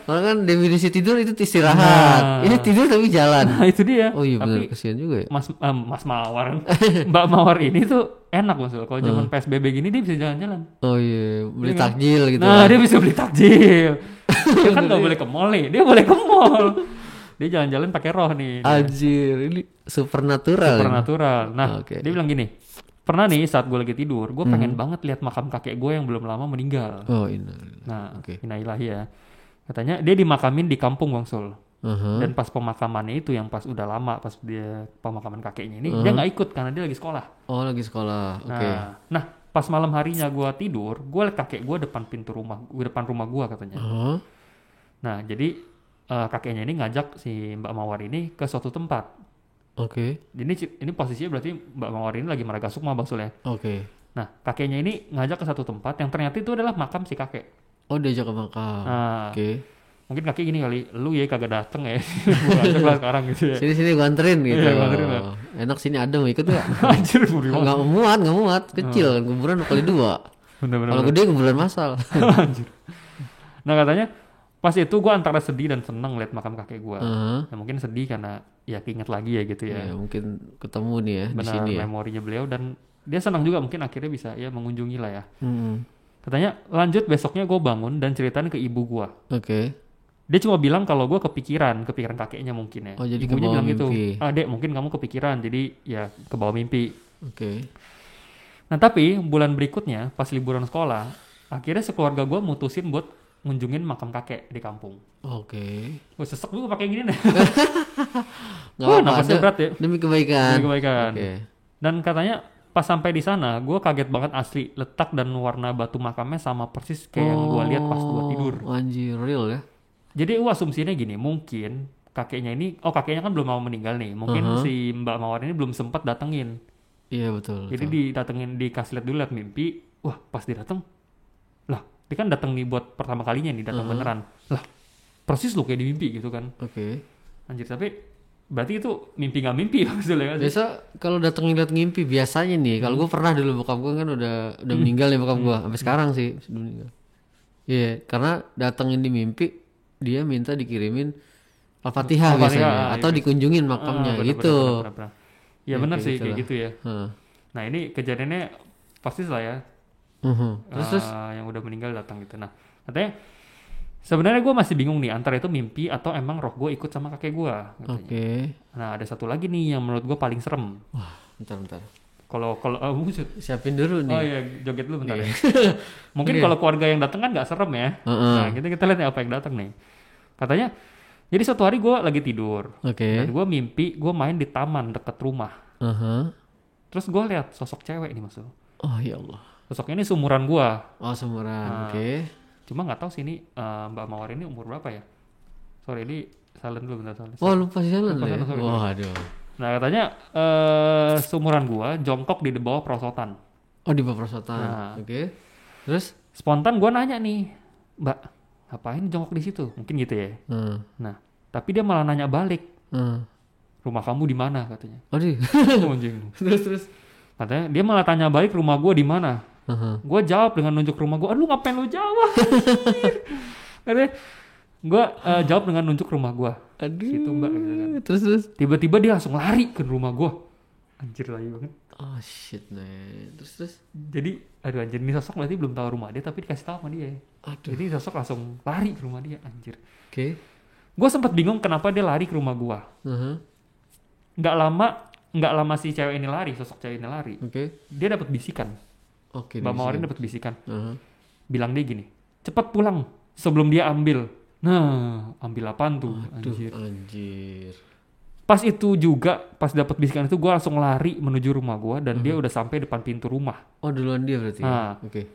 Speaker 1: Malah kan definisi tidur itu istirahat. Ini tidur tapi jalan.
Speaker 2: Nah itu dia.
Speaker 1: Oh iya benar,
Speaker 2: tapi
Speaker 1: kesian juga ya.
Speaker 2: Mas Mawar, Mbak Mawar ini tuh enak Mas. Kalau zaman PSBB gini dia bisa jalan-jalan.
Speaker 1: Oh iya, beli takjil gitu.
Speaker 2: Nah dia bisa beli takjil. Dia kan nggak boleh ke mall nih, dia boleh ke mall. Dia jalan-jalan pakai roh nih.
Speaker 1: Anjir, ini supernatural.
Speaker 2: Nah dia bilang gini. Pernah nih saat gue lagi tidur, gue pengen banget lihat makam kakek gue yang belum lama meninggal.
Speaker 1: Oh innalillahi.
Speaker 2: Nah, innalillahi ya. Katanya dia dimakamin di kampung Bang Sul. Dan pas pemakamannya itu yang pas udah lama, pas dia pemakaman kakeknya ini, dia nggak ikut karena dia lagi sekolah.
Speaker 1: Oh lagi sekolah, oke.
Speaker 2: Nah, pas malam harinya gue tidur, gue liat kakek gue depan rumah gue katanya. Nah, jadi kakeknya ini ngajak si Mbak Mawar ini ke suatu tempat. Oke. Ini posisinya berarti Mbak Mawar ini lagi Maraga Sukma Bang Sul ya. Oke. Nah kakeknya ini ngajak ke satu tempat yang ternyata itu adalah makam si kakek.
Speaker 1: Oh diajak ke makam. Oke.
Speaker 2: Mungkin kakek gini kali, lu ya kagak dateng ya. Gua ajak lah sekarang gitu ya.
Speaker 1: Sini gua anterin gitu.
Speaker 2: Iya, anterin lah.
Speaker 1: Enak sini ada mau ikut gak?
Speaker 2: Anjir
Speaker 1: nggak muat. Kecil kan kuburan kali 2.
Speaker 2: Bener.
Speaker 1: Kalau gede kuburan masal.
Speaker 2: Anjir. Nah katanya pas itu gue antara sedih dan seneng liat makam kakek gue. Nah, mungkin sedih karena ya keinget lagi ya gitu ya.
Speaker 1: Mungkin ketemu nih ya di sini ya.
Speaker 2: Memorinya beliau dan dia senang juga mungkin akhirnya bisa ya mengunjungi lah ya. Katanya lanjut besoknya gue bangun dan ceritain ke ibu gue. Oke. Dia cuma bilang kalau gue kepikiran kakeknya mungkin ya.
Speaker 1: Oh jadi
Speaker 2: ibunya bilang
Speaker 1: mimpi.
Speaker 2: Gitu. Dek mungkin kamu kepikiran jadi ya ke bawah mimpi.
Speaker 1: Oke.
Speaker 2: Nah tapi bulan berikutnya pas liburan sekolah akhirnya sekeluarga gue mutusin buat ngunjungin makam kakek di kampung. Oke. Gue sesek juga pakai gini nih.
Speaker 1: Gak apa-apa.
Speaker 2: Napasnya berat ya.
Speaker 1: Demi kebaikan.
Speaker 2: Okay. Dan katanya pas sampai di sana, gue kaget banget asli. Letak dan warna batu makamnya sama persis kayak yang gue lihat pas gue tidur.
Speaker 1: Anjir, real ya.
Speaker 2: Jadi gue asumsinya gini, mungkin kakeknya kan belum mau meninggal nih. Mungkin si Mbak Mawar ini belum sempat datengin.
Speaker 1: Iya betul.
Speaker 2: Jadi dikasih lihat dulu lihat mimpi. Wah pas dia dateng, lah dia kan datang nih buat pertama kalinya nih datang beneran. Lah persis lo kayak di mimpi gitu kan. Oke. Anjir tapi berarti itu mimpi nggak mimpi maksudnya kan?
Speaker 1: Biasa kalau datang lihat mimpi biasanya nih. Kalau gue pernah dulu bokap gue kan udah meninggal ya bokap gue. Sampai sekarang sih sudah meninggal. Iya karena datengin di mimpi dia minta dikirimin Al-Fatihah biasanya atau dikunjungin makamnya gitu.
Speaker 2: Iya benar sih kayak gitu ya. Nah ini kejadiannya pasti lah ya. Terus yang udah meninggal datang gitu. Nah katanya sebenarnya gue masih bingung nih antara itu mimpi atau emang roh gue ikut sama kakek gue. Oke. Nah ada satu lagi nih yang menurut gue paling serem.
Speaker 1: Wah bentar. Kalau siapin dulu nih.
Speaker 2: Oh iya joget dulu bentar. Ya. Mungkin kalau keluarga yang datang kan nggak serem ya. Nah kita lihat apa yang datang nih. Katanya jadi suatu hari gue lagi tidur. Dan gue mimpi gue main di taman dekat rumah. Terus gue lihat sosok cewek nih maksud.
Speaker 1: Oh ya Allah.
Speaker 2: Sosoknya ini seumuran gua.
Speaker 1: Oh seumuran, oke.
Speaker 2: Cuma nggak tahu sih ini Mbak Mawar ini umur berapa ya? Sorry ini silent dulu bentar.
Speaker 1: Oh lupa silent ya?
Speaker 2: Sorry.
Speaker 1: Wah aduh.
Speaker 2: Nah katanya seumuran gua jongkok di bawah perosotan.
Speaker 1: Oh di bawah perosotan.
Speaker 2: Nah.
Speaker 1: Oke. Terus?
Speaker 2: Spontan gua nanya nih, Mbak, ngapain jongkok di situ? Mungkin gitu ya. Nah, tapi dia malah nanya balik. Rumah kamu di mana katanya?
Speaker 1: Aduh.
Speaker 2: Anjing.
Speaker 1: Terus.
Speaker 2: Katanya dia malah tanya balik rumah gua di mana? Gua jawab dengan nunjuk rumah gua. Aduh ngapain lu jawab? Katanya gua jawab dengan nunjuk rumah gua.
Speaker 1: Aduh.
Speaker 2: Situ Mbak gitu kan.
Speaker 1: Terus.
Speaker 2: Tiba-tiba dia langsung lari ke rumah gua. Anjir lagi banget.
Speaker 1: Oh shit man. Terus.
Speaker 2: Jadi aduh anjir ini sosok berarti belum tahu rumah dia tapi dikasih tahu sama dia.
Speaker 1: Aduh.
Speaker 2: Jadi sosok langsung lari ke rumah dia anjir.
Speaker 1: Oke.
Speaker 2: Gua sempat bingung kenapa dia lari ke rumah gua. Nggak lama si cewek ini lari, sosok cewek ini lari.
Speaker 1: Oke.
Speaker 2: Dia dapat bisikan.
Speaker 1: Oke.
Speaker 2: Mbak Mawarin dapat bisikan. Bilang dia gini, cepat pulang sebelum dia ambil. Nah, ambil apaan tuh?
Speaker 1: Anjir.
Speaker 2: Pas itu juga, pas dapat bisikan itu gue langsung lari menuju rumah gue dan dia udah sampai depan pintu rumah.
Speaker 1: Oh duluan dia berarti.
Speaker 2: Nah,
Speaker 1: Oke.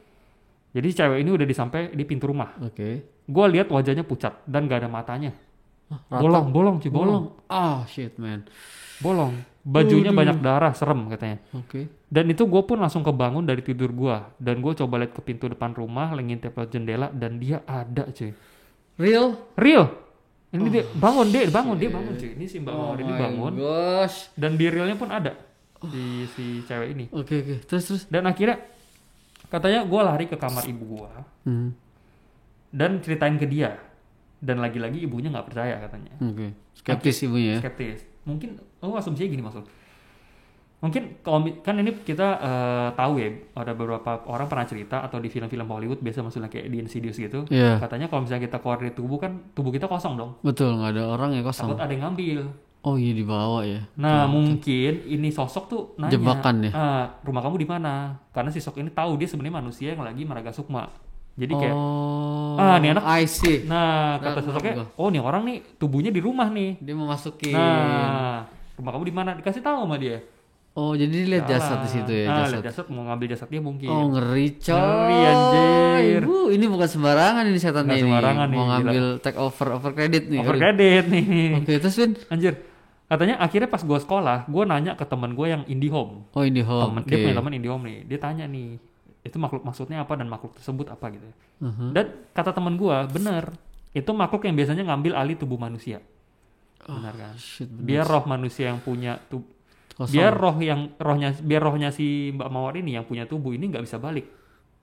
Speaker 2: Jadi cewek ini udah sampai di pintu rumah.
Speaker 1: Oke.
Speaker 2: Gue lihat wajahnya pucat dan gak ada matanya.
Speaker 1: Rata.
Speaker 2: Bolong.
Speaker 1: Ah shit man.
Speaker 2: Bolong. Bajunya banyak darah, serem katanya.
Speaker 1: Oke.
Speaker 2: Dan itu gue pun langsung kebangun dari tidur gue. Dan gue coba lihat ke pintu depan rumah, ngintip lewat jendela dan dia ada cuy. Real. Ini dia bangun cuy. Ini si Mbak Mawarin ini bangun.
Speaker 1: Gosh.
Speaker 2: Dan di realnya pun ada di si cewek ini.
Speaker 1: Oke. Terus.
Speaker 2: Dan akhirnya katanya gue lari ke kamar ibu gue dan ceritain ke dia. Dan lagi-lagi ibunya nggak percaya katanya.
Speaker 1: Oke. Skeptis ibunya ya.
Speaker 2: Skeptis. Mungkin asumsinya gini maksud. Mungkin kalau kan ini kita tahu ya ada beberapa orang pernah cerita atau di film-film Hollywood biasa maksudnya kayak di Insidious gitu.
Speaker 1: Yeah.
Speaker 2: Katanya kalau misalnya kita keluar dari tubuh kan tubuh kita kosong dong.
Speaker 1: Betul, nggak ada orang ya kosong.
Speaker 2: Takut ada yang ngambil.
Speaker 1: Oh iya dibawa ya.
Speaker 2: Nah mungkin ini sosok tuh nanya.
Speaker 1: Jebakan ya.
Speaker 2: Rumah kamu di mana? Karena si sosok ini tahu dia sebenarnya manusia yang lagi meraga sukma. Jadi kayak nih anak.
Speaker 1: I see.
Speaker 2: Nah kata sosoknya, nih orang nih tubuhnya di rumah nih.
Speaker 1: Dia mau masukin.
Speaker 2: Nah rumah kamu di mana? Dikasih tahu sama dia.
Speaker 1: Oh jadi lihat jasad di situ ya.
Speaker 2: Lihat jasad mau ngambil jasad dia mungkin.
Speaker 1: Oh ngeri coy.
Speaker 2: Ngeri anjir.
Speaker 1: Ini bukan sembarangan ini setannya ini.
Speaker 2: Sembarangan
Speaker 1: mau ngambil take over credit nih.
Speaker 2: Over credit nih.
Speaker 1: Oke terus Vin.
Speaker 2: Anjir. Katanya akhirnya pas gue sekolah, gue nanya ke teman gue yang IndiHome.
Speaker 1: Oh IndiHome.
Speaker 2: Dia punya teman IndiHome nih. Dia tanya nih, itu makhluk maksudnya apa dan makhluk tersebut apa gitu. Dan kata teman gue, bener. Itu makhluk yang biasanya ngambil alih tubuh manusia. Benar kan? Biar roh manusia yang punya biar rohnya si Mbak Mawar ini yang punya tubuh ini nggak bisa balik.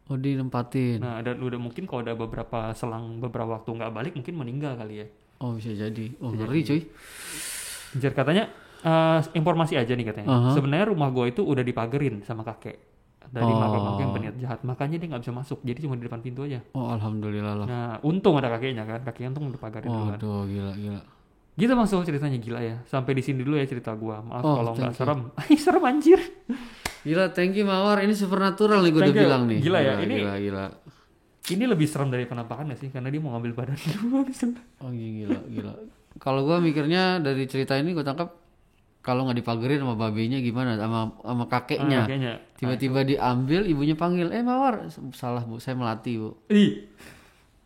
Speaker 1: Oh dinempatin.
Speaker 2: Nah dan udah mungkin kalau ada beberapa waktu nggak balik mungkin meninggal kali ya.
Speaker 1: Oh bisa jadi. Oh ngeri cuy.
Speaker 2: Anjir katanya informasi aja nih katanya. Sebenarnya rumah gue itu udah dipagerin sama kakek dari makhluk yang berniat jahat. Makanya dia nggak bisa masuk. Jadi cuma di depan pintu aja.
Speaker 1: Oh alhamdulillah lah.
Speaker 2: Nah untung ada kakeknya kan. Kakeknya untung udah pagerin duluan.
Speaker 1: Aduh gila.
Speaker 2: Gitu maksud ceritanya gila ya. Sampai di sini dulu ya cerita gue. Maaf kalau nggak serem. Serem anjir.
Speaker 1: Gila thank you Mawar. Ini supernatural nih gue udah bilang nih.
Speaker 2: Gila ya.
Speaker 1: Gila.
Speaker 2: Ini lebih serem dari penampakan gak sih? Karena dia mau ngambil badan dulu.
Speaker 1: Oh gila. Kalau gue mikirnya dari cerita ini gue tangkap kalau nggak dipagerin sama babenya gimana sama kakeknya. Tiba-tiba diambil ibunya panggil, Mawar salah bu, saya melatih bu.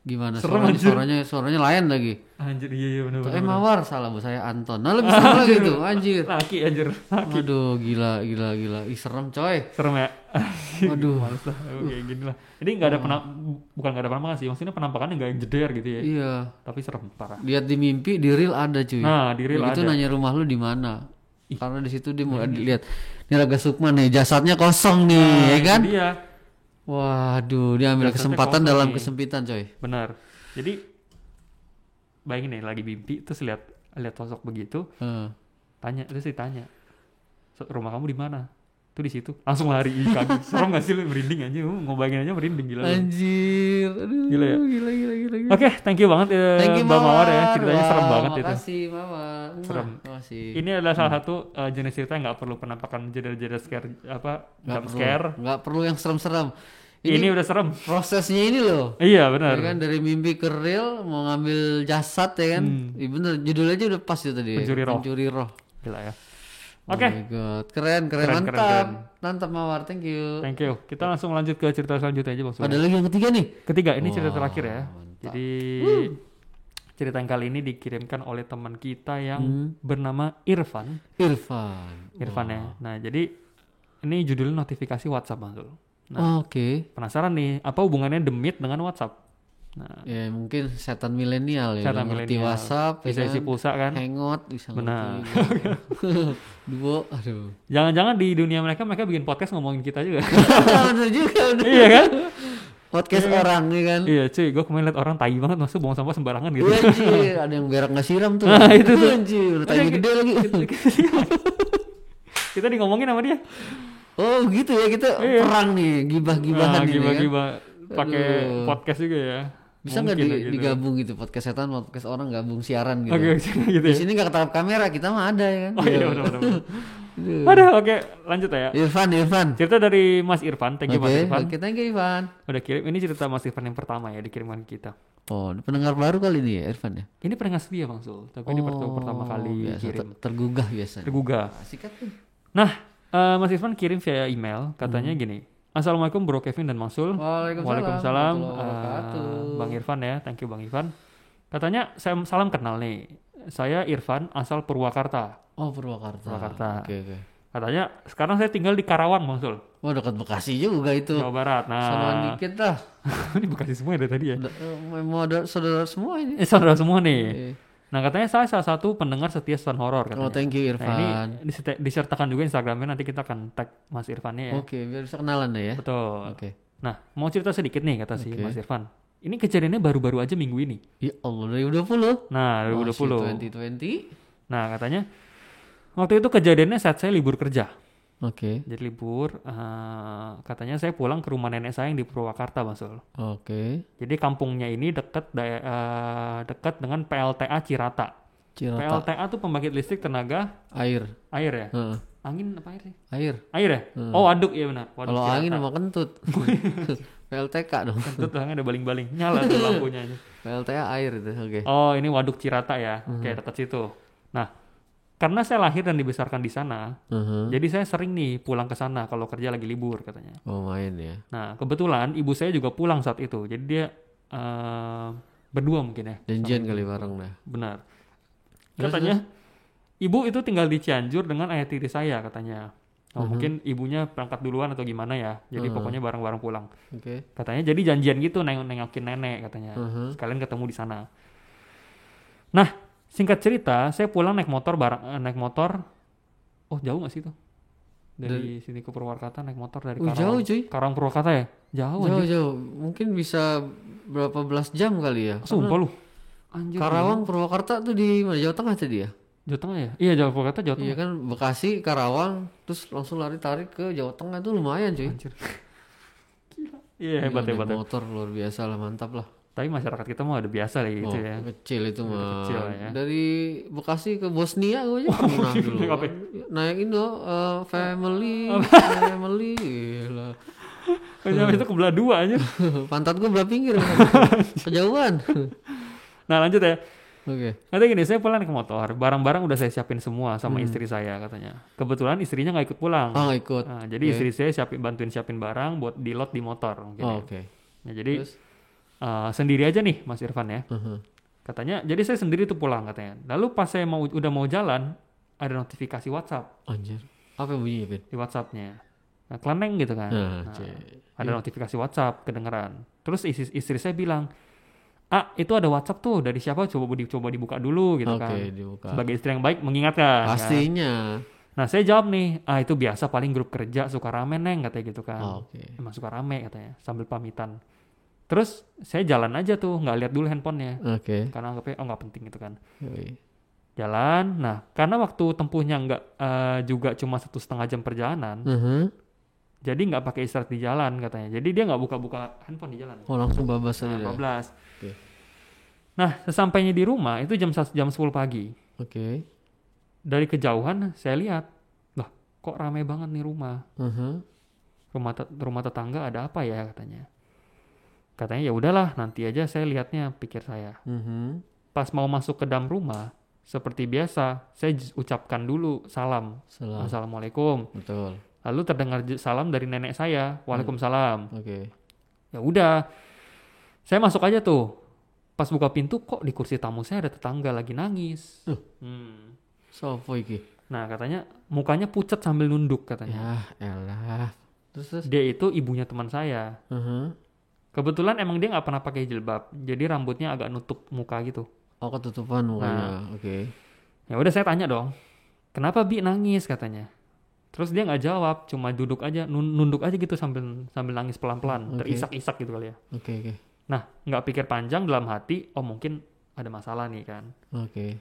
Speaker 1: Gimana suaranya lain lagi.
Speaker 2: Anjir iya benar.
Speaker 1: Mawar salah bu, saya Anton. Nah lebih serem lagi tuh anjir.
Speaker 2: Laki.
Speaker 1: Aduh gila. Ih serem coy.
Speaker 2: Serem ya.
Speaker 1: Aduh.
Speaker 2: Males lah kayak gini lah. Jadi nggak ada bukan nggak ada penampakan sih. Maksudnya penampakannya nggak yang jeder gitu ya.
Speaker 1: Iya.
Speaker 2: Tapi serem parah.
Speaker 1: Lihat di mimpi di real ada cuy.
Speaker 2: Nah di real
Speaker 1: begitu
Speaker 2: ada.
Speaker 1: Nanya rumah lu di mana. Karena di situ dia mau lihat. Ini Raga Sukma nih jasadnya kosong nih ya kan.
Speaker 2: Dia.
Speaker 1: Waduh dia ambil kesempatan dalam kesempitan coy.
Speaker 2: Benar. Jadi bayangin nih lagi mimpi terus lihat sosok begitu. Terus ditanya rumah kamu di mana? Tuh di situ langsung lari kaget. Serem gak sih lu merinding aja ngobayangin aja merinding gila.
Speaker 1: Anjir. Aduh
Speaker 2: gila ya.
Speaker 1: Gila.
Speaker 2: Oke, thank you banget Mbak Mawar ya. Ceritanya serem banget itu.
Speaker 1: Makasih Mawar.
Speaker 2: Serem.
Speaker 1: Makasih.
Speaker 2: Ini adalah salah satu jenis cerita yang nggak perlu penampakan jeder scare jump scare.
Speaker 1: Nggak perlu yang serem-serem.
Speaker 2: Ini udah serem.
Speaker 1: Prosesnya ini loh.
Speaker 2: Iya benar.
Speaker 1: Ya kan dari mimpi ke real mau ngambil jasad ya kan. Iya bener judulnya aja udah pas itu tadi. Pencuri roh.
Speaker 2: Gila ya. Oke.
Speaker 1: Oh my god, keren. Mantap Mawar, thank you.
Speaker 2: Kita langsung lanjut ke cerita selanjutnya aja Bang.
Speaker 1: Ada lagi yang ketiga nih?
Speaker 2: Ketiga, ini cerita terakhir ya. Mantap. Jadi Cerita yang kali ini dikirimkan oleh teman kita yang bernama Irfan ya. Nah, jadi ini judulnya notifikasi WhatsApp, Bang Zul. Nah, penasaran nih, apa hubungannya Demit dengan WhatsApp? Nah,
Speaker 1: ya mungkin setan milenial ya. Setan milenial. WhatsApp
Speaker 2: bisa isi pulsa kan?
Speaker 1: Hangout bisa.
Speaker 2: Benar.
Speaker 1: Duo, aduh.
Speaker 2: Jangan-jangan di dunia mereka bikin podcast ngomongin kita juga.
Speaker 1: Benar juga.
Speaker 2: Iya kan?
Speaker 1: Podcast orang nih kan.
Speaker 2: Iya cuy, gue kemarin liat orang tai banget masuk buang sampah sembarangan gitu.
Speaker 1: Iya cuy, ada yang berak nggak siram tuh.
Speaker 2: Nah itu tuh.
Speaker 1: Anjir, udah tai gede lagi.
Speaker 2: Kita ngomongin sama dia.
Speaker 1: Oh gitu ya, kita perang nih, gibah-gibahan nih.
Speaker 2: Gibah-gibah pakai podcast juga ya.
Speaker 1: Bisa nggak digabung gitu, podcast setan, podcast orang gabung siaran gitu.
Speaker 2: Oke, gitu.
Speaker 1: Di sini nggak ketangkap kamera, kita mah ada ya kan.
Speaker 2: Oh iya benar. Aduh, oke, lanjut ya.
Speaker 1: Irfan.
Speaker 2: Cerita dari Mas Irfan, thank you Mas Irfan.
Speaker 1: Oke, thank you Irfan.
Speaker 2: Udah kirim, ini cerita Mas Irfan yang pertama ya dikirimkan kita.
Speaker 1: Oh, pendengar baru kali ini ya Irfan ya?
Speaker 2: Ini pendengar setia Bang Sul, tapi ini pertama kali kirim.
Speaker 1: Tergugah biasa.
Speaker 2: Sikat tuh. Nah, Mas Irfan kirim via email, katanya gini. Assalamualaikum Bro Kevin dan Mang Sul. Waalaikumsalam. Bang Irfan ya, thank you Bang Irfan. Katanya saya salam kenal nih. Saya Irfan asal Purwakarta.
Speaker 1: Oh Purwakarta. Oke. Katanya
Speaker 2: sekarang saya tinggal di Karawang Bang Sul.
Speaker 1: Oh dekat Bekasi juga itu.
Speaker 2: Jawa Barat. Nah.
Speaker 1: Sama dikit lah.
Speaker 2: Ini Bekasi semua dari tadi ya.
Speaker 1: Mau ada saudara semua ini.
Speaker 2: Saudara semua nih. Nah katanya saya salah satu pendengar setia Setan Horor katanya.
Speaker 1: Oh thank you Irfan.
Speaker 2: Nah, ini disertakan juga Instagramnya, nanti kita akan tag Mas Irfannya ya.
Speaker 1: Oke, biar bisa kenalan ya.
Speaker 2: Betul. Oke. Nah mau cerita sedikit nih kata si Mas Irfan. Ini kejadiannya baru-baru aja minggu ini.
Speaker 1: Ya Allah 2020.
Speaker 2: Nah
Speaker 1: 2020.
Speaker 2: Nah katanya waktu itu kejadiannya saat saya libur kerja.
Speaker 1: Oke.
Speaker 2: Jadi libur, katanya saya pulang ke rumah nenek saya yang di Purwakarta, Mas Sul.
Speaker 1: Oke.
Speaker 2: Jadi kampungnya ini dekat dengan PLTA Cirata. PLTA tuh pembangkit listrik tenaga
Speaker 1: air
Speaker 2: ya. Angin apa air sih?
Speaker 1: Air
Speaker 2: ya. Oh waduk ya benar.
Speaker 1: Kalau angin sama kentut. PLTK dong.
Speaker 2: Kentut ada baling-baling, nyala tuh lampunya.
Speaker 1: PLTA air itu. Oke.
Speaker 2: Oh ini waduk Cirata ya, kayak dekat situ. Nah. Karena saya lahir dan dibesarkan di sana, jadi saya sering nih pulang ke sana kalau kerja lagi libur katanya.
Speaker 1: Oh main ya.
Speaker 2: Nah kebetulan ibu saya juga pulang saat itu, jadi dia berdua mungkin ya.
Speaker 1: Janjian kali bareng dah.
Speaker 2: Benar. Katanya ibu itu tinggal di Cianjur dengan ayah tiri saya katanya. Oh mungkin ibunya berangkat duluan atau gimana ya, jadi pokoknya bareng-bareng pulang.
Speaker 1: Oke.
Speaker 2: Katanya jadi janjian gitu nengokin nenek katanya, sekalian ketemu di sana. Nah. Singkat cerita, saya pulang naik motor. Oh jauh nggak sih itu? Dari sini ke Purwakarta naik motor dari Karawang.
Speaker 1: Jauh cuy.
Speaker 2: Karawang Purwakarta ya?
Speaker 1: Jauh. Mungkin bisa berapa belas jam kali ya?
Speaker 2: Sumpah lu.
Speaker 1: Anjir. Karawang Purwakarta tuh di mana? Jawa Tengah tadi ya?
Speaker 2: Jawa Tengah ya? Iya Jawa Purwakarta Jawa Tengah.
Speaker 1: Iya kan Bekasi, Karawang, terus langsung tarik ke Jawa Tengah itu lumayan cuy.
Speaker 2: Anjir. Iya hebat.
Speaker 1: Motor luar biasa lah, mantap lah.
Speaker 2: Tapi masyarakat kita mah udah biasa lah gitu ya.
Speaker 1: Kecil itu mah.
Speaker 2: Kecil ya.
Speaker 1: Dari Bekasi ke Bosnia gue aja pernah dulu. Naik Indo family. Gila.
Speaker 2: Kayaknya itu kebelah dua aja.
Speaker 1: Pantat gue belah pinggir. Kejauhan.
Speaker 2: Nah lanjut ya.
Speaker 1: Oke.
Speaker 2: Katanya gini, saya pulang naik motor. Barang-barang udah saya siapin semua sama istri saya katanya. Kebetulan istrinya nggak ikut pulang.
Speaker 1: Oh nggak ikut.
Speaker 2: Nah, jadi istri saya bantuin siapin barang buat di lot di motor.
Speaker 1: Oke.
Speaker 2: Nah jadi sendiri aja nih Mas Irfan ya. Katanya jadi saya sendiri tuh pulang katanya. Lalu pas saya udah mau jalan ada notifikasi WhatsApp.
Speaker 1: Anjir. Apa yang bunyinya Ben?
Speaker 2: Di WhatsAppnya. Nah, kleneng gitu kan. Ada notifikasi WhatsApp kedengeran. Terus istri saya bilang, itu ada WhatsApp tuh dari siapa? Coba dibuka dulu gitu kan.
Speaker 1: Dibuka.
Speaker 2: Sebagai istri yang baik mengingatkan.
Speaker 1: Pastinya.
Speaker 2: Kan? Nah saya jawab nih, itu biasa paling grup kerja suka rame neng katanya gitu kan. Emang suka rame katanya sambil pamitan. Terus saya jalan aja tuh, nggak lihat dulu handphonenya, karena anggapnya nggak penting gitu kan. Jalan, nah karena waktu tempuhnya juga cuma 1,5 jam perjalanan, jadi nggak pakai istirahat di jalan katanya. Jadi dia nggak buka-buka handphone di jalan.
Speaker 1: Oh langsung bablas aja.
Speaker 2: Bablas. Nah sesampainya di rumah itu jam 10 pagi. Dari kejauhan saya lihat, loh kok rame banget nih rumah. Rumah tetangga ada apa ya katanya. Katanya ya udahlah nanti aja saya lihatnya, pikir saya. Pas mau masuk ke dalam rumah seperti biasa saya ucapkan dulu salam. Assalamualaikum.
Speaker 1: Betul.
Speaker 2: Lalu terdengar salam dari nenek saya, waalaikumsalam. Ya udah saya masuk aja tuh. Pas buka pintu kok di kursi tamu saya ada tetangga lagi nangis.
Speaker 1: Sopo iki?
Speaker 2: Nah katanya mukanya pucat sambil nunduk katanya.
Speaker 1: Ya elah. Terus.
Speaker 2: Dia itu ibunya teman saya. Kebetulan emang dia nggak pernah pakai jilbab, jadi rambutnya agak nutup muka gitu.
Speaker 1: Oh, ketutupan mukanya. Oke.
Speaker 2: Ya udah saya tanya dong, kenapa Bi nangis katanya. Terus dia nggak jawab, cuma duduk aja, nunduk aja gitu sambil nangis pelan-pelan, terisak-isak gitu kali ya.
Speaker 1: Oke.
Speaker 2: Nah nggak pikir panjang dalam hati, oh mungkin ada masalah nih kan.
Speaker 1: Oke.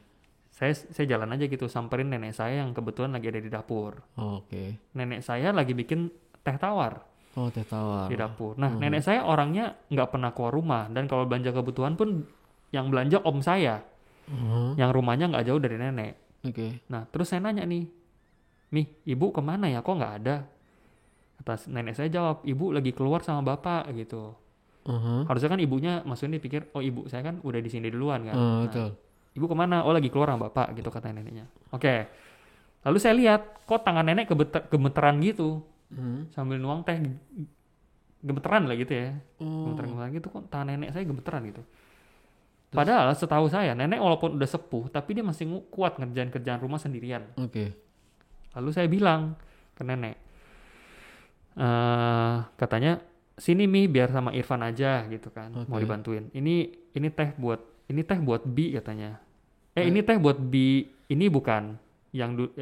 Speaker 2: Saya jalan aja gitu, samperin nenek saya yang kebetulan lagi ada di dapur.
Speaker 1: Oke.
Speaker 2: Nenek saya lagi bikin teh tawar.
Speaker 1: Oh, teh tawar
Speaker 2: Di dapur. Nah nenek saya orangnya nggak pernah keluar rumah, dan kalau belanja kebutuhan pun yang belanja om saya, yang rumahnya nggak jauh dari nenek.
Speaker 1: Oke.
Speaker 2: Nah terus saya nanya nih, Mi, ibu kemana ya, kok nggak ada? Kata nenek saya jawab, ibu lagi keluar sama bapak gitu. Harusnya kan ibunya maksudnya dipikir, oh ibu saya kan udah di sini duluan kan.
Speaker 1: Betul.
Speaker 2: Ibu kemana? Oh lagi keluar sama bapak gitu kata neneknya. Oke. Lalu saya lihat kok tangan nenek gemeteran gitu, sambil nuang teh, gemeteran lah gitu ya. Gemeteran gitu, kok tangan nenek saya gemeteran gitu. Padahal setahu saya nenek walaupun udah sepuh tapi dia masih kuat ngerjain kerjaan rumah sendirian.
Speaker 1: Oke.
Speaker 2: Lalu saya bilang ke nenek, katanya sini Mi biar sama Irfan aja gitu kan, mau dibantuin. Ini teh buat Bi katanya. Ini teh buat Bi, ini bukan yang duduk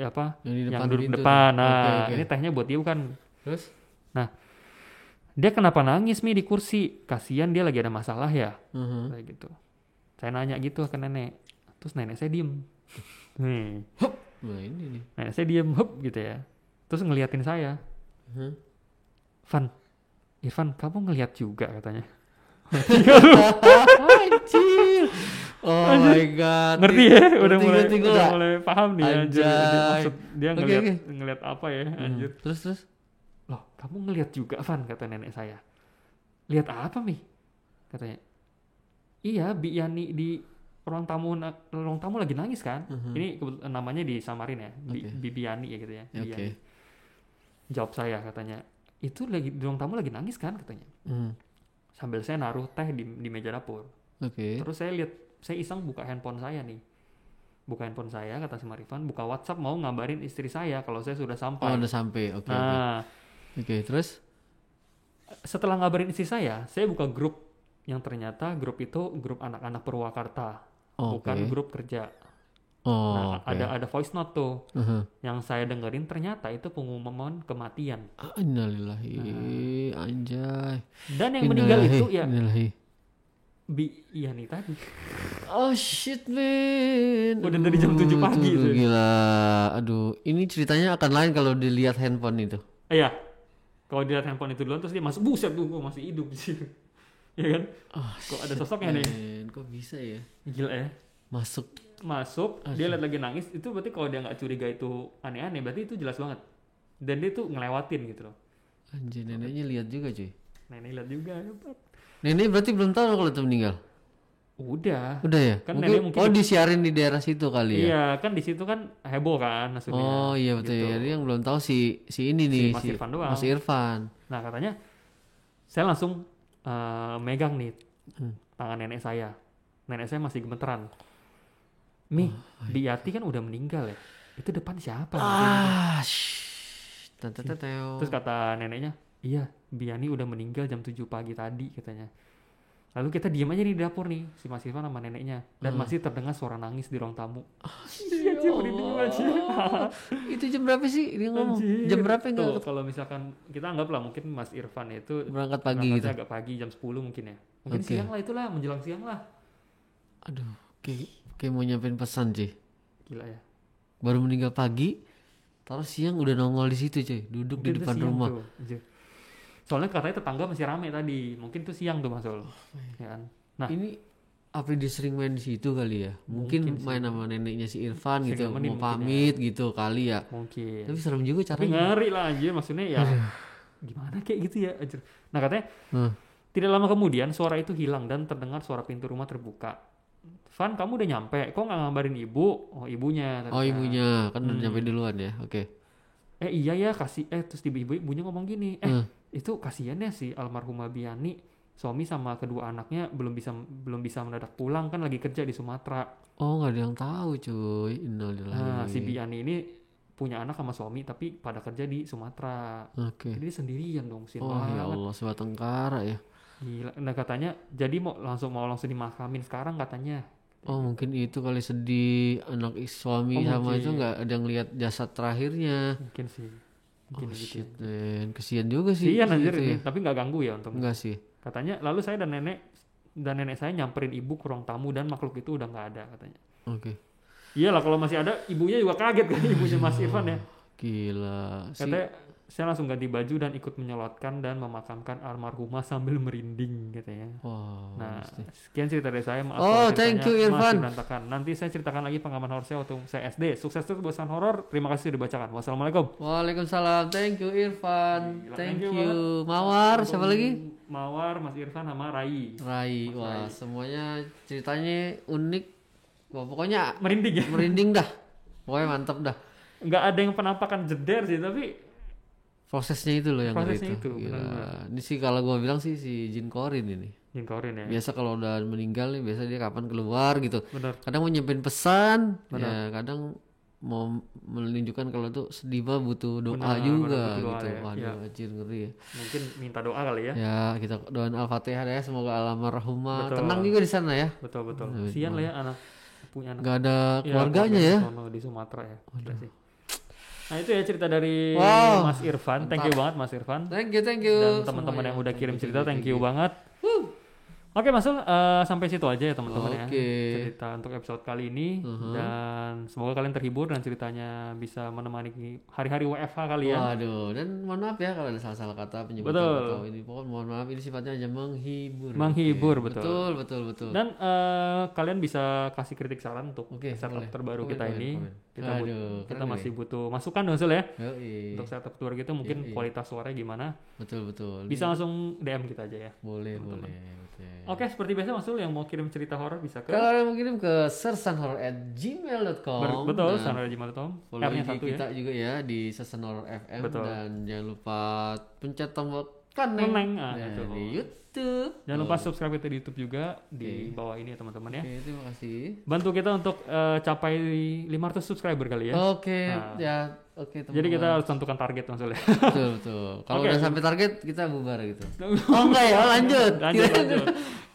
Speaker 2: depan. Nah ini tehnya buat dia bukan.
Speaker 1: Terus?
Speaker 2: Nah dia kenapa nangis Mi di kursi? Kasian dia lagi ada masalah ya. Kayak gitu. Saya nanya gitu ke nenek. Terus nenek saya diem. Nih.
Speaker 1: Hup. Nah ini nih.
Speaker 2: Nenek saya diem, hup gitu ya. Terus ngeliatin saya. Irfan, kamu ngeliat juga katanya.
Speaker 1: Anjir. Oh my god.
Speaker 2: Ngerti ya? Udah mulai paham nih anjir. Maksud dia ngeliat apa ya anjir.
Speaker 1: Terus?
Speaker 2: Loh, kamu ngeliat juga Van, kata nenek saya. Lihat apa Mi? Katanya. Iya, Bi Yani di ruang tamu lagi nangis kan? Ini namanya disamarin ya, Bibi Yani ya gitu ya.
Speaker 1: Oke.
Speaker 2: Jawab saya katanya, itu lagi di ruang tamu lagi nangis kan katanya. Sambil saya naruh teh di meja dapur. Terus saya iseng buka handphone saya nih. Buka handphone saya kata si Marifan, buka WhatsApp mau ngabarin istri saya kalau saya sudah sampai.
Speaker 1: Oh, udah sampai. Oke, terus
Speaker 2: setelah ngabarin istri saya buka grup. Yang ternyata grup itu grup anak-anak Purwakarta, bukan grup kerja. Ada voice note tuh. Yang saya dengerin ternyata itu pengumuman kematian.
Speaker 1: Innalillahi, anjay.
Speaker 2: Dan yang meninggal itu ya Bi Yani tadi.
Speaker 1: Oh shit man.
Speaker 2: Udah dari jam 7 pagi tuh.
Speaker 1: Gila. Aduh, ini ceritanya akan lain kalau dilihat handphone itu.
Speaker 2: Iya. Kalau dilihat handphone itu duluan terus dia masuk, buset tuh gue masih hidup di sini. Ya kan? Kok ada sosoknya nih?
Speaker 1: Kok bisa ya?
Speaker 2: Gila ya.
Speaker 1: Masuk,
Speaker 2: dia lihat lagi nangis, itu berarti kalau dia nggak curiga itu aneh-aneh, berarti itu jelas banget. Dan dia tuh ngelewatin gitu loh.
Speaker 1: Anjir, neneknya lihat juga cuy.
Speaker 2: Nenek lihat juga, hebat.
Speaker 1: Nenek berarti belum tahu kalau itu meninggal.
Speaker 2: Udah
Speaker 1: ya?
Speaker 2: Kan mungkin
Speaker 1: disiarin di daerah situ kali ya?
Speaker 2: Iya, kan di situ kan heboh kan maksudnya.
Speaker 1: Oh iya betul gitu. Ya. Jadi yang belum tahu si ini nih,
Speaker 2: Mas Irfan doang.
Speaker 1: Mas Irfan.
Speaker 2: Nah katanya, saya langsung megang nih tangan nenek saya. Nenek saya masih gemeteran. Mi, Bi Yati kan udah meninggal ya. Itu depan siapa? Terus kata neneknya, iya, Bi Yani udah meninggal jam 7 pagi tadi katanya. Lalu kita diam aja nih di dapur nih, si Mas Irfan sama neneknya. Dan masih terdengar suara nangis di ruang tamu.
Speaker 1: Itu jam berapa sih? Dia ngomong jam berapa enggak?
Speaker 2: Kalau misalkan kita anggaplah mungkin Mas Irfan itu
Speaker 1: berangkat pagi gitu.
Speaker 2: Agak pagi jam 10 mungkin ya. Mungkin siang lah itulah, menjelang siang lah.
Speaker 1: Aduh, kayak mau nyampein pesan cuy.
Speaker 2: Gila ya.
Speaker 1: Baru meninggal pagi, terus siang udah nongol di situ cuy, duduk di depan rumah.
Speaker 2: Soalnya katanya tetangga masih rame tadi, mungkin tuh siang tuh Mas Ol. Ya kan? Nah,
Speaker 1: ini apa dia sering main di situ kali ya? Mungkin main sama neneknya si Irfan gitu, mau pamit ya. Gitu kali ya.
Speaker 2: Mungkin.
Speaker 1: Tapi serem juga caranya.
Speaker 2: Tapi ngeri lah anjir, maksudnya ya gimana kayak gitu ya anjir. Nah katanya tidak lama kemudian suara itu hilang dan terdengar suara pintu rumah terbuka. Van, kamu udah nyampe, kok nggak ngabarin ibu? Oh ibunya.
Speaker 1: Oh ibunya, kan udah nyampe duluan ya, oke.
Speaker 2: Iya ya kasih, terus ibunya ngomong gini, itu kasihan ya si almarhumah Bi Yani suami sama kedua anaknya belum bisa mendadak pulang, kan lagi kerja di Sumatera.
Speaker 1: Oh, nggak ada yang tahu cuy. Innalillahi.
Speaker 2: Nah, si Biani ini punya anak sama suami tapi pada kerja di Sumatera.
Speaker 1: Oke.
Speaker 2: Jadi dia sendirian dong,
Speaker 1: Oh ya Allah, sebatang kara ya.
Speaker 2: Gila. Nah katanya jadi mau langsung dimakamin sekarang katanya.
Speaker 1: Oh mungkin itu kali sedih anak suami sama
Speaker 2: mungkin.
Speaker 1: itu nggak ada yang lihat jasad terakhirnya.
Speaker 2: Mungkin sih. Mungkin
Speaker 1: Oh
Speaker 2: gitu.
Speaker 1: shit man, kesian juga sih.
Speaker 2: Iya anjir
Speaker 1: itu
Speaker 2: ini,
Speaker 1: ya.
Speaker 2: tapi nggak ganggu ya untungnya.
Speaker 1: Enggak sih.
Speaker 2: Katanya lalu saya dan nenek saya nyamperin ibu ke ruang tamu dan makhluk itu udah nggak ada katanya.
Speaker 1: Oke.
Speaker 2: Iyalah kalau masih ada, ibunya juga kaget kan, ibunya Mas Irfan ya.
Speaker 1: Gila.
Speaker 2: Katanya saya langsung ganti baju dan ikut menyolatkan dan memakamkan almarhumah sambil merinding katanya.
Speaker 1: Wow.
Speaker 2: Nah, sekian cerita dari saya. Maaf
Speaker 1: Oh,
Speaker 2: kalau
Speaker 1: thank you
Speaker 2: ceritanya
Speaker 1: Irfan.
Speaker 2: masih berantakan. Nanti saya ceritakan lagi pengalaman horor saya waktu saya SD. Sukses terus bosan horor. Terima kasih sudah dibacakan. Wassalamualaikum.
Speaker 1: Waalaikumsalam. Thank you Irfan.
Speaker 2: Gila,
Speaker 1: Thank
Speaker 2: thank you
Speaker 1: you. Mawar, siapa lagi?
Speaker 2: Mawar, Mas Irfan sama Rai.
Speaker 1: Rai. Wah, semuanya ceritanya unik. Wah, pokoknya
Speaker 2: Merinding ya.
Speaker 1: merinding dah. Pokoknya mantap dah.
Speaker 2: Nggak ada yang penampakan jeder sih, tapi
Speaker 1: Prosesnya itu loh yang
Speaker 2: prosesnya
Speaker 1: itu.
Speaker 2: itu,
Speaker 1: Gila.
Speaker 2: benar-benar.
Speaker 1: Ini sih kalau gua bilang sih si Jin Korin ini.
Speaker 2: jingkorin ya.
Speaker 1: Biasa kalau udah meninggal nih biasa dia kapan keluar gitu.
Speaker 2: Benar.
Speaker 1: Kadang mau nyampein pesan, ya kadang mau menunjukkan kalau tuh sedih banget butuh doa
Speaker 2: Benar,
Speaker 1: juga
Speaker 2: butuh doa
Speaker 1: gitu.
Speaker 2: ya.
Speaker 1: Waduh,
Speaker 2: Ya.
Speaker 1: anjir ngeri ya.
Speaker 2: Mungkin minta doa kali ya.
Speaker 1: Ya, kita doain Al-Fatihah ya, semoga almarhumah
Speaker 2: Betul.
Speaker 1: tenang juga di sana ya.
Speaker 2: Betul. Kasian lah ya punya anak.
Speaker 1: Gak ada
Speaker 2: Ya,
Speaker 1: keluarganya ya.
Speaker 2: Sono di Sumatera ya. Udah sih. Nah itu ya cerita dari
Speaker 1: Wow,
Speaker 2: Mas Irfan. Thank you banget Mas Irfan.
Speaker 1: Thank you.
Speaker 2: Dan teman-teman yang udah kirim cerita, thank you banget. Oke Mas Ul, sampai situ aja ya teman-teman ya cerita untuk episode kali ini. Dan semoga kalian terhibur dan ceritanya bisa menemani hari-hari WFH kali ya.
Speaker 1: Waduh, dan mohon maaf ya kalau ada salah-salah kata penyebutan
Speaker 2: Betul.
Speaker 1: atau ini. Pokoknya mohon maaf, ini sifatnya aja menghibur.
Speaker 2: Menghibur,
Speaker 1: Oke.
Speaker 2: betul.
Speaker 1: Betul.
Speaker 2: Dan kalian bisa kasih kritik saran untuk setup
Speaker 1: boleh.
Speaker 2: terbaru
Speaker 1: Komen,
Speaker 2: kita ini.
Speaker 1: komen.
Speaker 2: Kita
Speaker 1: Aduh,
Speaker 2: kita
Speaker 1: keren
Speaker 2: masih butuh masukan Mas Ul ya.
Speaker 1: Yoi.
Speaker 2: Untuk setup tour gitu mungkin kualitas suaranya gimana.
Speaker 1: Betul.
Speaker 2: Bisa langsung DM kita aja ya.
Speaker 1: Boleh. Betul.
Speaker 2: Oke, seperti biasa Mas Ul yang mau kirim cerita horor bisa ke
Speaker 1: Kalau mau kirim ke sersanhoror@gmail.com.
Speaker 2: betul,
Speaker 1: Dan
Speaker 2: sanarajima.com.
Speaker 1: follow
Speaker 2: R-nya
Speaker 1: IG
Speaker 2: satu
Speaker 1: kita
Speaker 2: ya.
Speaker 1: juga ya di Sersanhoror FM.
Speaker 2: Betul.
Speaker 1: Dan jangan lupa pencet tombol koneng
Speaker 2: Itu.
Speaker 1: di YouTube.
Speaker 2: Jangan lupa subscribe kita di YouTube juga di bawah ini ya teman-teman ya.
Speaker 1: Oke, terima kasih.
Speaker 2: Bantu kita untuk capai 500 subscriber kali ya.
Speaker 1: Oke, teman-teman.
Speaker 2: Jadi kita harus tentukan target Mas Ul ya.
Speaker 1: Betul. Kalau udah sampai target kita bubar gitu. Oh enggak ya, lanjut.
Speaker 2: Lanjut.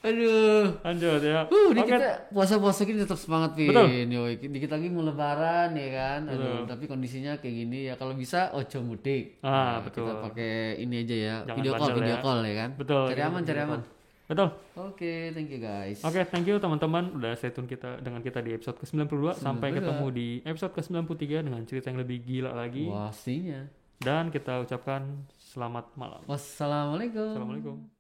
Speaker 1: Aduh.
Speaker 2: Lanjut ya.
Speaker 1: Ini kita puasa-puasa gini tetap semangat Pin. Yoi, dikit lagi mau lebaran ya kan. Aduh, tapi kondisinya kayak gini ya. Kalau bisa ojo mudik.
Speaker 2: Betul.
Speaker 1: Kita pakai ini aja ya.
Speaker 2: Jangan
Speaker 1: Video
Speaker 2: bandel
Speaker 1: call ya kan.
Speaker 2: Betul.
Speaker 1: Cari aman.
Speaker 2: Betul.
Speaker 1: Oke, thank you guys.
Speaker 2: Oke, thank you teman-teman udah stay tune dengan kita di episode ke-92. Sampai ketemu di episode ke-93 dengan cerita yang lebih gila lagi.
Speaker 1: Pastinya.
Speaker 2: Dan kita ucapkan selamat malam.
Speaker 1: Wassalamualaikum.
Speaker 2: Assalamualaikum.